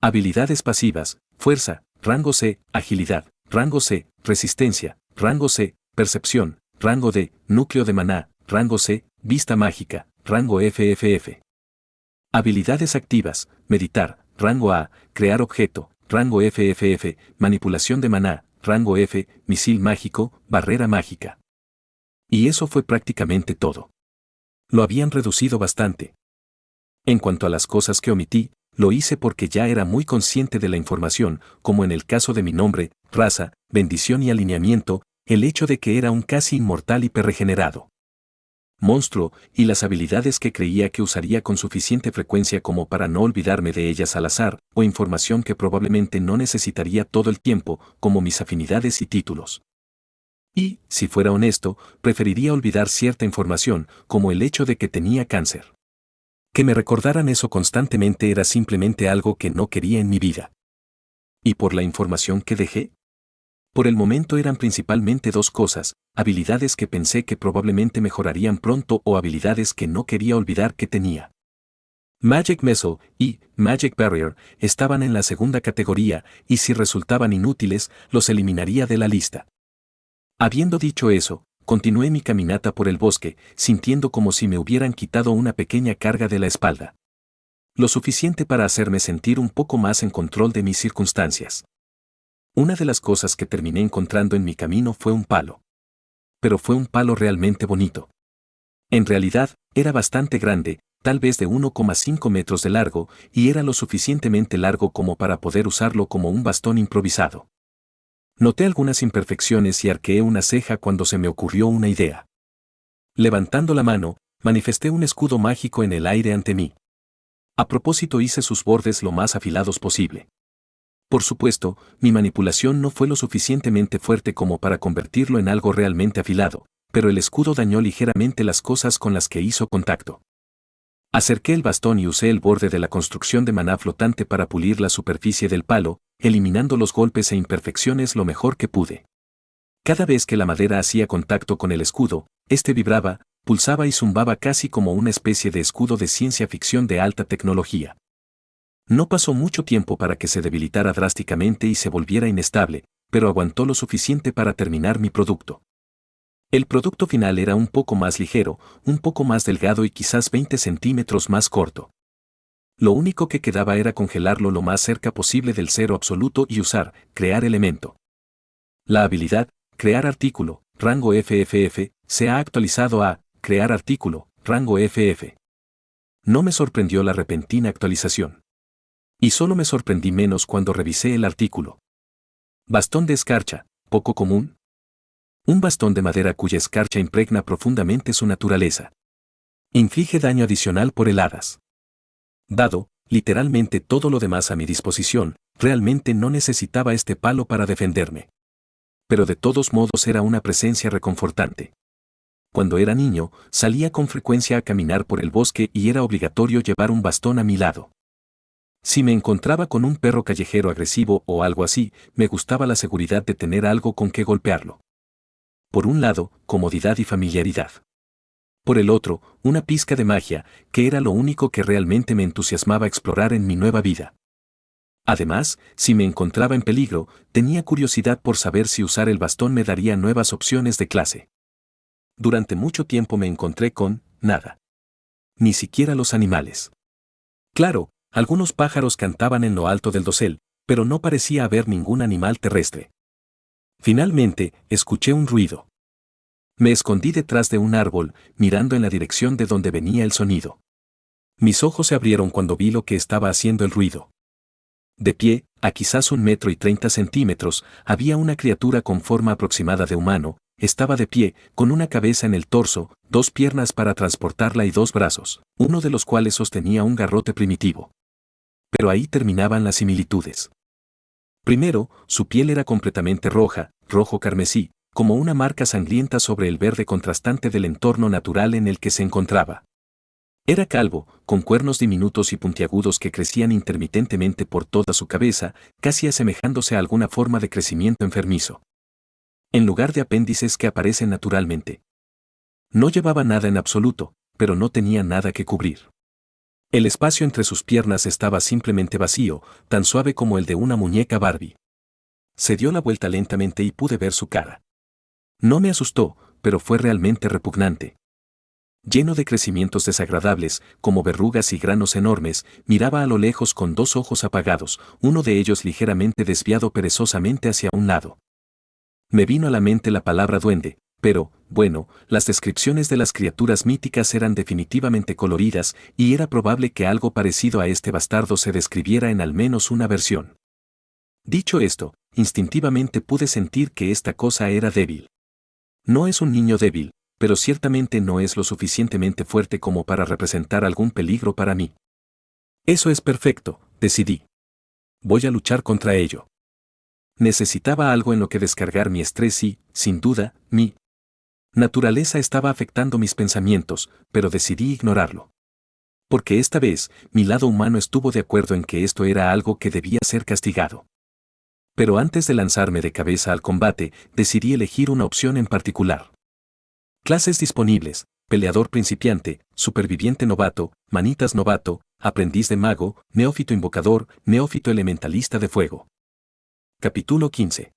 Habilidades pasivas, fuerza, rango C, agilidad, rango C, resistencia, rango C, percepción, rango D, núcleo de maná, rango C, vista mágica, rango FFF. Habilidades activas, meditar, rango A, crear objeto, rango FFF, manipulación de maná, rango F, misil mágico, barrera mágica. Y eso fue prácticamente todo. Lo habían reducido bastante. En cuanto a las cosas que omití, lo hice porque ya era muy consciente de la información, como en el caso de mi nombre, raza, bendición y alineamiento, el hecho de que era un casi inmortal hiperregenerado monstruo, y las habilidades que creía que usaría con suficiente frecuencia como para no olvidarme de ellas al azar, o información que probablemente no necesitaría todo el tiempo, como mis afinidades y títulos. Y, si fuera honesto, preferiría olvidar cierta información, como el hecho de que tenía cáncer. Que me recordaran eso constantemente era simplemente algo que no quería en mi vida. ¿Y por la información que dejé? Por el momento eran principalmente dos cosas, habilidades que pensé que probablemente mejorarían pronto o habilidades que no quería olvidar que tenía. Magic Missile y Magic Barrier estaban en la segunda categoría y si resultaban inútiles, los eliminaría de la lista. Habiendo dicho eso, continué mi caminata por el bosque, sintiendo como si me hubieran quitado una pequeña carga de la espalda. Lo suficiente para hacerme sentir un poco más en control de mis circunstancias. Una de las cosas que terminé encontrando en mi camino fue un palo. Pero fue un palo realmente bonito. En realidad, era bastante grande, tal vez de 1,5 metros de largo, y era lo suficientemente largo como para poder usarlo como un bastón improvisado. Noté algunas imperfecciones y arqueé una ceja cuando se me ocurrió una idea. Levantando la mano, manifesté un escudo mágico en el aire ante mí. A propósito hice sus bordes lo más afilados posible. Por supuesto, mi manipulación no fue lo suficientemente fuerte como para convertirlo en algo realmente afilado, pero el escudo dañó ligeramente las cosas con las que hizo contacto. Acerqué el bastón y usé el borde de la construcción de maná flotante para pulir la superficie del palo, eliminando los golpes e imperfecciones lo mejor que pude. Cada vez que la madera hacía contacto con el escudo, este vibraba, pulsaba y zumbaba casi como una especie de escudo de ciencia ficción de alta tecnología. No pasó mucho tiempo para que se debilitara drásticamente y se volviera inestable, pero aguantó lo suficiente para terminar mi producto. El producto final era un poco más ligero, un poco más delgado y quizás 20 centímetros más corto. Lo único que quedaba era congelarlo lo más cerca posible del cero absoluto y usar, crear elemento. La habilidad, crear artículo, rango FFF, se ha actualizado a, crear artículo, rango FF. No me sorprendió la repentina actualización. Y solo me sorprendí menos cuando revisé el artículo. Bastón de escarcha, poco común. Un bastón de madera cuya escarcha impregna profundamente su naturaleza. Inflige daño adicional por heladas. Dado, literalmente todo lo demás a mi disposición, realmente no necesitaba este palo para defenderme. Pero de todos modos era una presencia reconfortante. Cuando era niño, salía con frecuencia a caminar por el bosque y era obligatorio llevar un bastón a mi lado. Si me encontraba con un perro callejero agresivo o algo así, me gustaba la seguridad de tener algo con que golpearlo. Por un lado, comodidad y familiaridad. Por el otro, una pizca de magia, que era lo único que realmente me entusiasmaba explorar en mi nueva vida. Además, si me encontraba en peligro, tenía curiosidad por saber si usar el bastón me daría nuevas opciones de clase. Durante mucho tiempo me encontré con nada. Ni siquiera los animales. Claro, algunos pájaros cantaban en lo alto del dosel, pero no parecía haber ningún animal terrestre. Finalmente, escuché un ruido. Me escondí detrás de un árbol, mirando en la dirección de donde venía el sonido. Mis ojos se abrieron cuando vi lo que estaba haciendo el ruido. De pie, a quizás 1,30 m, había una criatura con forma aproximada de humano, estaba de pie, con una cabeza en el torso, 2 piernas para transportarla y 2 brazos, uno de los cuales sostenía un garrote primitivo. Pero ahí terminaban las similitudes. Primero, su piel era completamente roja, rojo carmesí, como una marca sangrienta sobre el verde contrastante del entorno natural en el que se encontraba. Era calvo, con cuernos diminutos y puntiagudos que crecían intermitentemente por toda su cabeza, casi asemejándose a alguna forma de crecimiento enfermizo. En lugar de apéndices que aparecen naturalmente. No llevaba nada en absoluto, pero no tenía nada que cubrir. El espacio entre sus piernas estaba simplemente vacío, tan suave como el de una muñeca Barbie. Se dio la vuelta lentamente y pude ver su cara. No me asustó, pero fue realmente repugnante. Lleno de crecimientos desagradables, como verrugas y granos enormes, miraba a lo lejos con dos ojos apagados, uno de ellos ligeramente desviado perezosamente hacia un lado. Me vino a la mente la palabra duende, pero, bueno, las descripciones de las criaturas míticas eran definitivamente coloridas, y era probable que algo parecido a este bastardo se describiera en al menos una versión. Dicho esto, instintivamente pude sentir que esta cosa era débil. No es un niño débil, pero ciertamente no es lo suficientemente fuerte como para representar algún peligro para mí. Eso es perfecto, decidí. Voy a luchar contra ello. Necesitaba algo en lo que descargar mi estrés y, sin duda, mi naturaleza estaba afectando mis pensamientos, pero decidí ignorarlo. Porque esta vez, mi lado humano estuvo de acuerdo en que esto era algo que debía ser castigado. Pero antes de lanzarme de cabeza al combate, decidí elegir una opción en particular. Clases disponibles: peleador principiante, superviviente novato, manitas novato, aprendiz de mago, neófito invocador, neófito elementalista de fuego. Capítulo 15.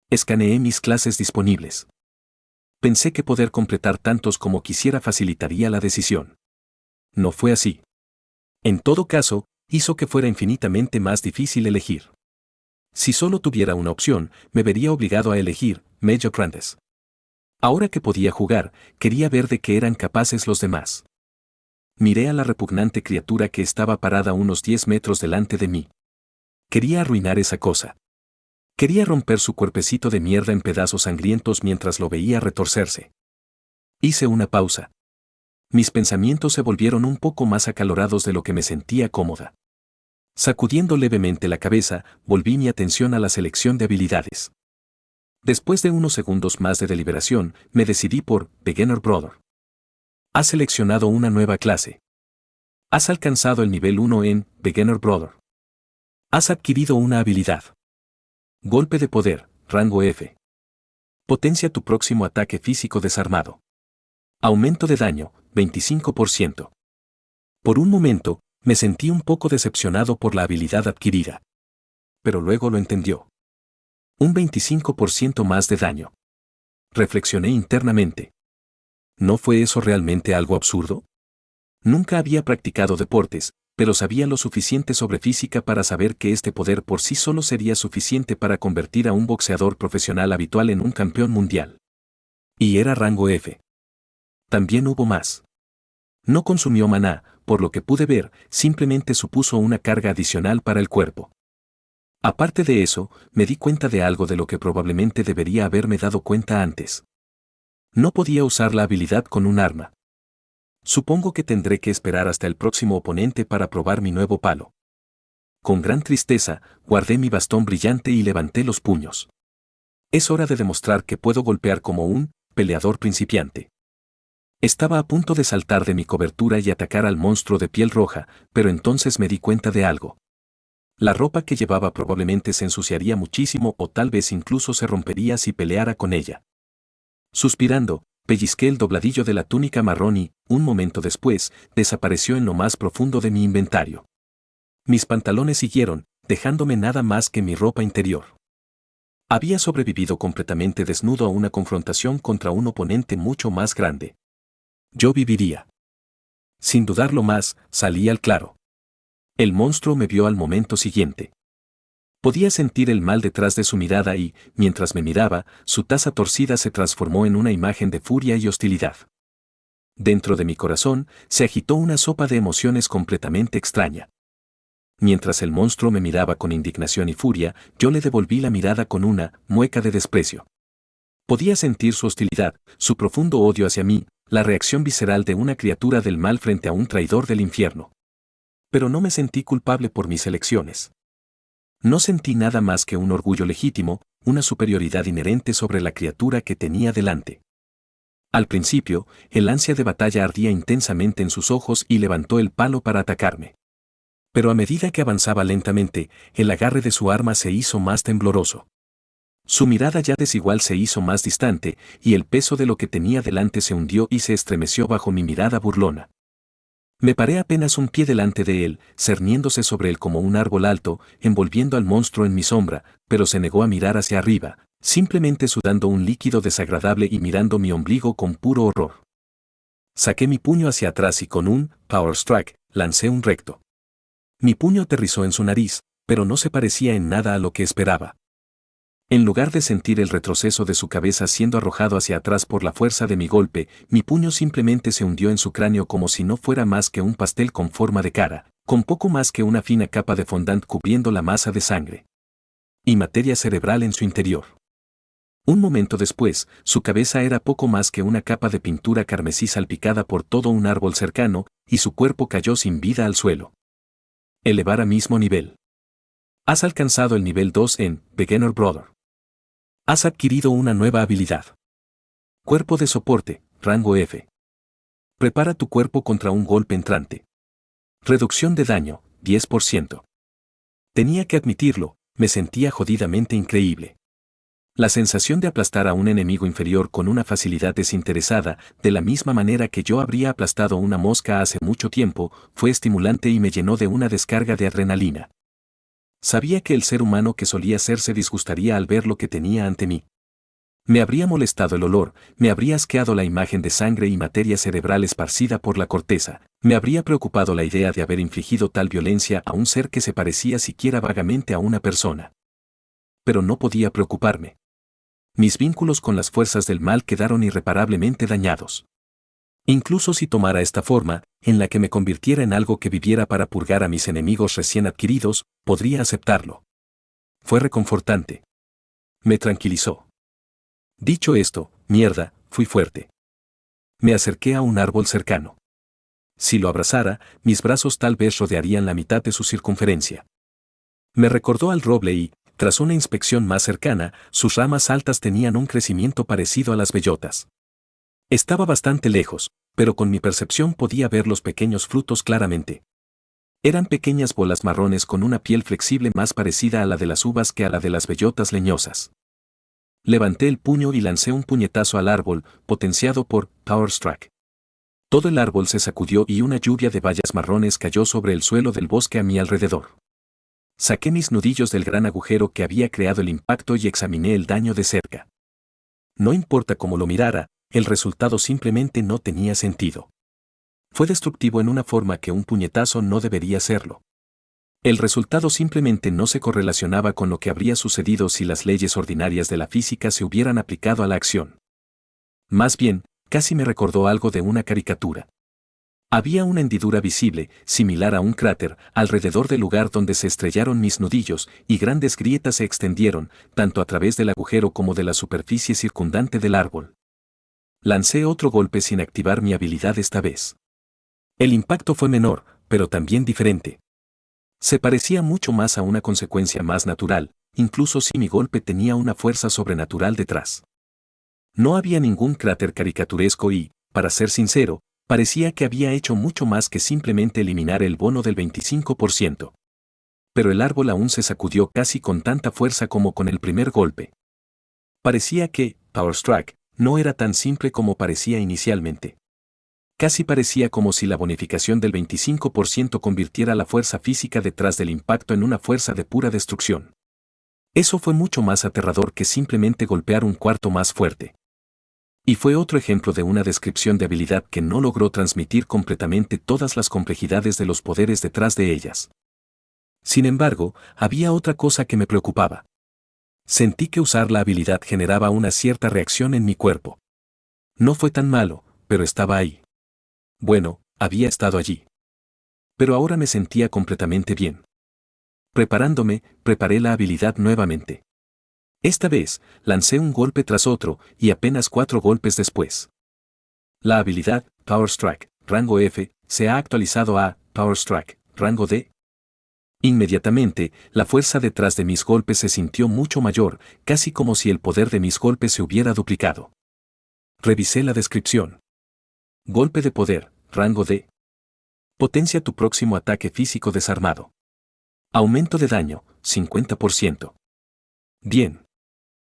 Escaneé mis clases disponibles. Pensé que poder completar tantos como quisiera facilitaría la decisión. No fue así. En todo caso, hizo que fuera infinitamente más difícil elegir. Si solo tuviera una opción, me vería obligado a elegir Major Grandes. Ahora que podía jugar, quería ver de qué eran capaces los demás. Miré a la repugnante criatura que estaba parada a unos 10 metros delante de mí. Quería arruinar esa cosa. Quería romper su cuerpecito de mierda en pedazos sangrientos mientras lo veía retorcerse. Hice una pausa. Mis pensamientos se volvieron un poco más acalorados de lo que me sentía cómoda. Sacudiendo levemente la cabeza, volví mi atención a la selección de habilidades. Después de unos segundos más de deliberación, me decidí por Beginner Brother. Has seleccionado una nueva clase. Has alcanzado el nivel 1 en Beginner Brother. Has adquirido una habilidad. Golpe de poder, rango F. Potencia tu próximo ataque físico desarmado. Aumento de daño, 25%. Por un momento, me sentí un poco decepcionado por la habilidad adquirida. Pero luego lo entendió. Un 25% más de daño. Reflexioné internamente. ¿No fue eso realmente algo absurdo? Nunca había practicado deportes, pero sabía lo suficiente sobre física para saber que este poder por sí solo sería suficiente para convertir a un boxeador profesional habitual en un campeón mundial. Y era rango F. También hubo más. No consumió maná, por lo que pude ver, simplemente supuso una carga adicional para el cuerpo. Aparte de eso, me di cuenta de algo de lo que probablemente debería haberme dado cuenta antes. No podía usar la habilidad con un arma. Supongo que tendré que esperar hasta el próximo oponente para probar mi nuevo palo. Con gran tristeza, guardé mi bastón brillante y levanté los puños. Es hora de demostrar que puedo golpear como un peleador principiante. Estaba a punto de saltar de mi cobertura y atacar al monstruo de piel roja, pero entonces me di cuenta de algo. La ropa que llevaba probablemente se ensuciaría muchísimo o tal vez incluso se rompería si peleara con ella. Suspirando, pellizqué el dobladillo de la túnica marrón y, un momento después, desapareció en lo más profundo de mi inventario. Mis pantalones siguieron, dejándome nada más que mi ropa interior. Había sobrevivido completamente desnudo a una confrontación contra un oponente mucho más grande. Yo viviría. Sin dudarlo más, salí al claro. El monstruo me vio al momento siguiente. Podía sentir el mal detrás de su mirada y, mientras me miraba, su taza torcida se transformó en una imagen de furia y hostilidad. Dentro de mi corazón, se agitó una sopa de emociones completamente extraña. Mientras el monstruo me miraba con indignación y furia, yo le devolví la mirada con una mueca de desprecio. Podía sentir su hostilidad, su profundo odio hacia mí, la reacción visceral de una criatura del mal frente a un traidor del infierno. Pero no me sentí culpable por mis elecciones. No sentí nada más que un orgullo legítimo, una superioridad inherente sobre la criatura que tenía delante. Al principio, el ansia de batalla ardía intensamente en sus ojos y levantó el palo para atacarme. Pero a medida que avanzaba lentamente, el agarre de su arma se hizo más tembloroso. Su mirada ya desigual se hizo más distante, y el peso de lo que tenía delante se hundió y se estremeció bajo mi mirada burlona. Me paré apenas un pie delante de él, cerniéndose sobre él como un árbol alto, envolviendo al monstruo en mi sombra, pero se negó a mirar hacia arriba, simplemente sudando un líquido desagradable y mirando mi ombligo con puro horror. Saqué mi puño hacia atrás y con un Power Strike lancé un recto. Mi puño aterrizó en su nariz, pero no se parecía en nada a lo que esperaba. En lugar de sentir el retroceso de su cabeza siendo arrojado hacia atrás por la fuerza de mi golpe, mi puño simplemente se hundió en su cráneo como si no fuera más que un pastel con forma de cara, con poco más que una fina capa de fondant cubriendo la masa de sangre y materia cerebral en su interior. Un momento después, su cabeza era poco más que una capa de pintura carmesí salpicada por todo un árbol cercano, y su cuerpo cayó sin vida al suelo. Elevar a mismo nivel. Has alcanzado el nivel 2 en Beginner Brother. Has adquirido una nueva habilidad. Cuerpo de soporte, rango F. Prepara tu cuerpo contra un golpe entrante. Reducción de daño, 10%. Tenía que admitirlo, me sentía jodidamente increíble. La sensación de aplastar a un enemigo inferior con una facilidad desinteresada, de la misma manera que yo habría aplastado una mosca hace mucho tiempo, fue estimulante y me llenó de una descarga de adrenalina. Sabía que el ser humano que solía ser se disgustaría al ver lo que tenía ante mí. Me habría molestado el olor, me habría asqueado la imagen de sangre y materia cerebral esparcida por la corteza, me habría preocupado la idea de haber infligido tal violencia a un ser que se parecía siquiera vagamente a una persona. Pero no podía preocuparme. Mis vínculos con las fuerzas del mal quedaron irreparablemente dañados. Incluso si tomara esta forma, en la que me convirtiera en algo que viviera para purgar a mis enemigos recién adquiridos, podría aceptarlo. Fue reconfortante. Me tranquilizó. Dicho esto, mierda, fui fuerte. Me acerqué a un árbol cercano. Si lo abrazara, mis brazos tal vez rodearían la mitad de su circunferencia. Me recordó al roble y, tras una inspección más cercana, sus ramas altas tenían un crecimiento parecido a las bellotas. Estaba bastante lejos, pero con mi percepción podía ver los pequeños frutos claramente. Eran pequeñas bolas marrones con una piel flexible más parecida a la de las uvas que a la de las bellotas leñosas. Levanté el puño y lancé un puñetazo al árbol, potenciado por Power Strike. Todo el árbol se sacudió y una lluvia de bayas marrones cayó sobre el suelo del bosque a mi alrededor. Saqué mis nudillos del gran agujero que había creado el impacto y examiné el daño de cerca. No importa cómo lo mirara, el resultado simplemente no tenía sentido. Fue destructivo en una forma que un puñetazo no debería serlo. El resultado simplemente no se correlacionaba con lo que habría sucedido si las leyes ordinarias de la física se hubieran aplicado a la acción. Más bien, casi me recordó algo de una caricatura. Había una hendidura visible, similar a un cráter, alrededor del lugar donde se estrellaron mis nudillos, y grandes grietas se extendieron, tanto a través del agujero como de la superficie circundante del árbol. Lancé otro golpe sin activar mi habilidad esta vez. El impacto fue menor, pero también diferente. Se parecía mucho más a una consecuencia más natural, incluso si mi golpe tenía una fuerza sobrenatural detrás. No había ningún cráter caricaturesco y, para ser sincero, parecía que había hecho mucho más que simplemente eliminar el bono del 25%. Pero el árbol aún se sacudió casi con tanta fuerza como con el primer golpe. Parecía que, Power Strike, no era tan simple como parecía inicialmente. Casi parecía como si la bonificación del 25% convirtiera la fuerza física detrás del impacto en una fuerza de pura destrucción. Eso fue mucho más aterrador que simplemente golpear un cuarto más fuerte. Y fue otro ejemplo de una descripción de habilidad que no logró transmitir completamente todas las complejidades de los poderes detrás de ellas. Sin embargo, había otra cosa que me preocupaba. Sentí que usar la habilidad generaba una cierta reacción en mi cuerpo. No fue tan malo, pero estaba ahí. Bueno, había estado allí. Pero ahora me sentía completamente bien. Preparándome, preparé la habilidad nuevamente. Esta vez, lancé un golpe tras otro, y apenas 4 golpes después. La habilidad, Power Strike, rango F, se ha actualizado a Power Strike, rango D. Inmediatamente, la fuerza detrás de mis golpes se sintió mucho mayor, casi como si el poder de mis golpes se hubiera duplicado. Revisé la descripción. Golpe de poder, rango D. Potencia tu próximo ataque físico desarmado. Aumento de daño, 50%. Bien.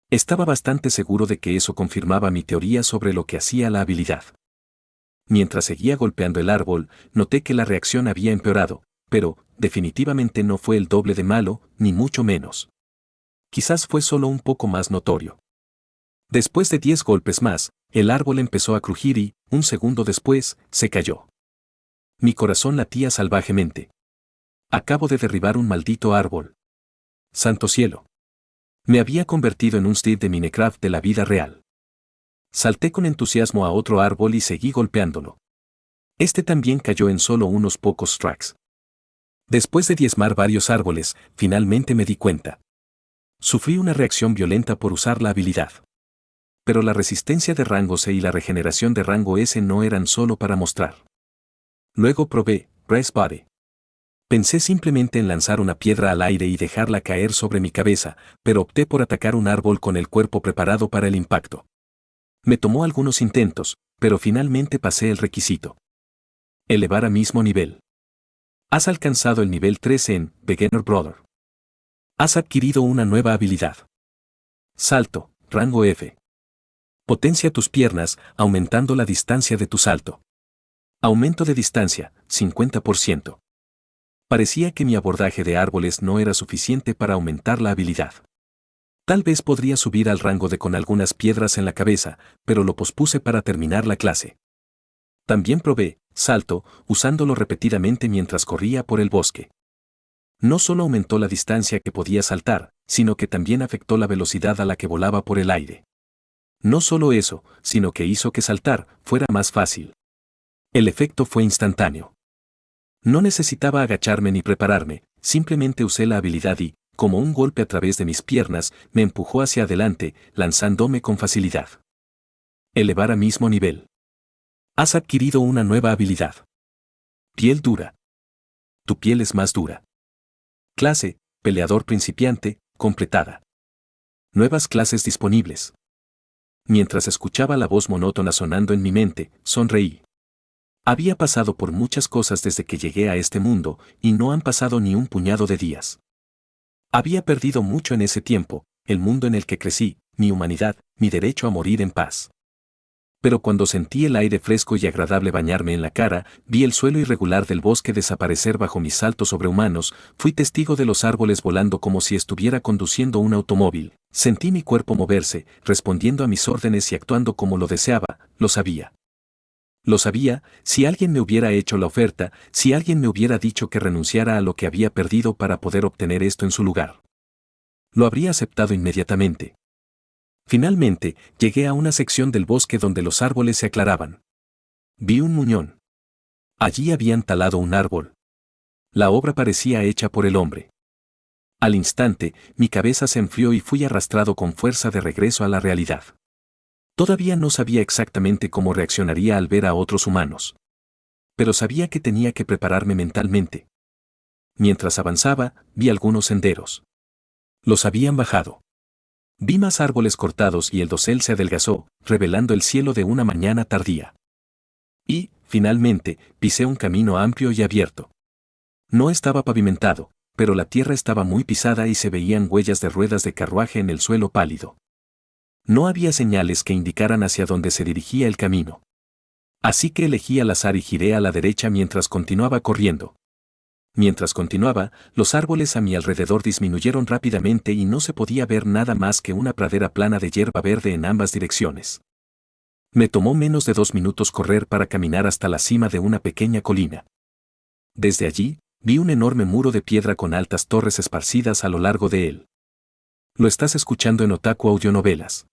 Estaba bastante seguro de que eso confirmaba mi teoría sobre lo que hacía la habilidad. Mientras seguía golpeando el árbol, noté que la reacción había empeorado, pero, definitivamente no fue el doble de malo, ni mucho menos. Quizás fue solo un poco más notorio. Después de 10 golpes más, el árbol empezó a crujir y, un segundo después, se cayó. Mi corazón latía salvajemente. Acabo de derribar un maldito árbol. Santo cielo. Me había convertido en un Steve de Minecraft de la vida real. Salté con entusiasmo a otro árbol y seguí golpeándolo. Este también cayó en solo unos pocos tracks. Después de diezmar varios árboles, finalmente me di cuenta. Sufrí una reacción violenta por usar la habilidad. Pero la resistencia de rango C y la regeneración de rango S no eran solo para mostrar. Luego probé, Press Body. Pensé simplemente en lanzar una piedra al aire y dejarla caer sobre mi cabeza, pero opté por atacar un árbol con el cuerpo preparado para el impacto. Me tomó algunos intentos, pero finalmente pasé el requisito. Elevar a mismo nivel. Has alcanzado el nivel 3 en Beginner Brother. Has adquirido una nueva habilidad. Salto, rango F. Potencia tus piernas, aumentando la distancia de tu salto. Aumento de distancia, 50%. Parecía que mi abordaje de árboles no era suficiente para aumentar la habilidad. Tal vez podría subir al rango de con algunas piedras en la cabeza, pero lo pospuse para terminar la clase. También probé, salto, usándolo repetidamente mientras corría por el bosque. No solo aumentó la distancia que podía saltar, sino que también afectó la velocidad a la que volaba por el aire. No solo eso, sino que hizo que saltar fuera más fácil. El efecto fue instantáneo. No necesitaba agacharme ni prepararme, simplemente usé la habilidad y, como un golpe a través de mis piernas, me empujó hacia adelante, lanzándome con facilidad. Elevar a mismo nivel. Has adquirido una nueva habilidad. Piel dura. Tu piel es más dura. Clase, peleador principiante, completada. Nuevas clases disponibles. Mientras escuchaba la voz monótona sonando en mi mente, sonreí. Había pasado por muchas cosas desde que llegué a este mundo, y no han pasado ni un puñado de días. Había perdido mucho en ese tiempo, el mundo en el que crecí, mi humanidad, mi derecho a morir en paz. Pero cuando sentí el aire fresco y agradable bañarme en la cara, vi el suelo irregular del bosque desaparecer bajo mis saltos sobrehumanos, fui testigo de los árboles volando como si estuviera conduciendo un automóvil, sentí mi cuerpo moverse, respondiendo a mis órdenes y actuando como lo deseaba, lo sabía. Lo sabía, si alguien me hubiera hecho la oferta, si alguien me hubiera dicho que renunciara a lo que había perdido para poder obtener esto en su lugar. Lo habría aceptado inmediatamente. Finalmente, llegué a una sección del bosque donde los árboles se aclaraban. Vi un muñón. Allí habían talado un árbol. La obra parecía hecha por el hombre. Al instante, mi cabeza se enfrió y fui arrastrado con fuerza de regreso a la realidad. Todavía no sabía exactamente cómo reaccionaría al ver a otros humanos. Pero sabía que tenía que prepararme mentalmente. Mientras avanzaba, vi algunos senderos. Los habían bajado. Vi más árboles cortados y el dosel se adelgazó, revelando el cielo de una mañana tardía. Y, finalmente, pisé un camino amplio y abierto. No estaba pavimentado, pero la tierra estaba muy pisada y se veían huellas de ruedas de carruaje en el suelo pálido. No había señales que indicaran hacia dónde se dirigía el camino. Así que elegí al azar y giré a la derecha mientras continuaba corriendo. Mientras continuaba, los árboles a mi alrededor disminuyeron rápidamente y no se podía ver nada más que una pradera plana de hierba verde en ambas direcciones. Me tomó menos de 2 minutos correr para caminar hasta la cima de una pequeña colina. Desde allí, vi un enorme muro de piedra con altas torres esparcidas a lo largo de él. Lo estás escuchando en Otaku Audionovelas.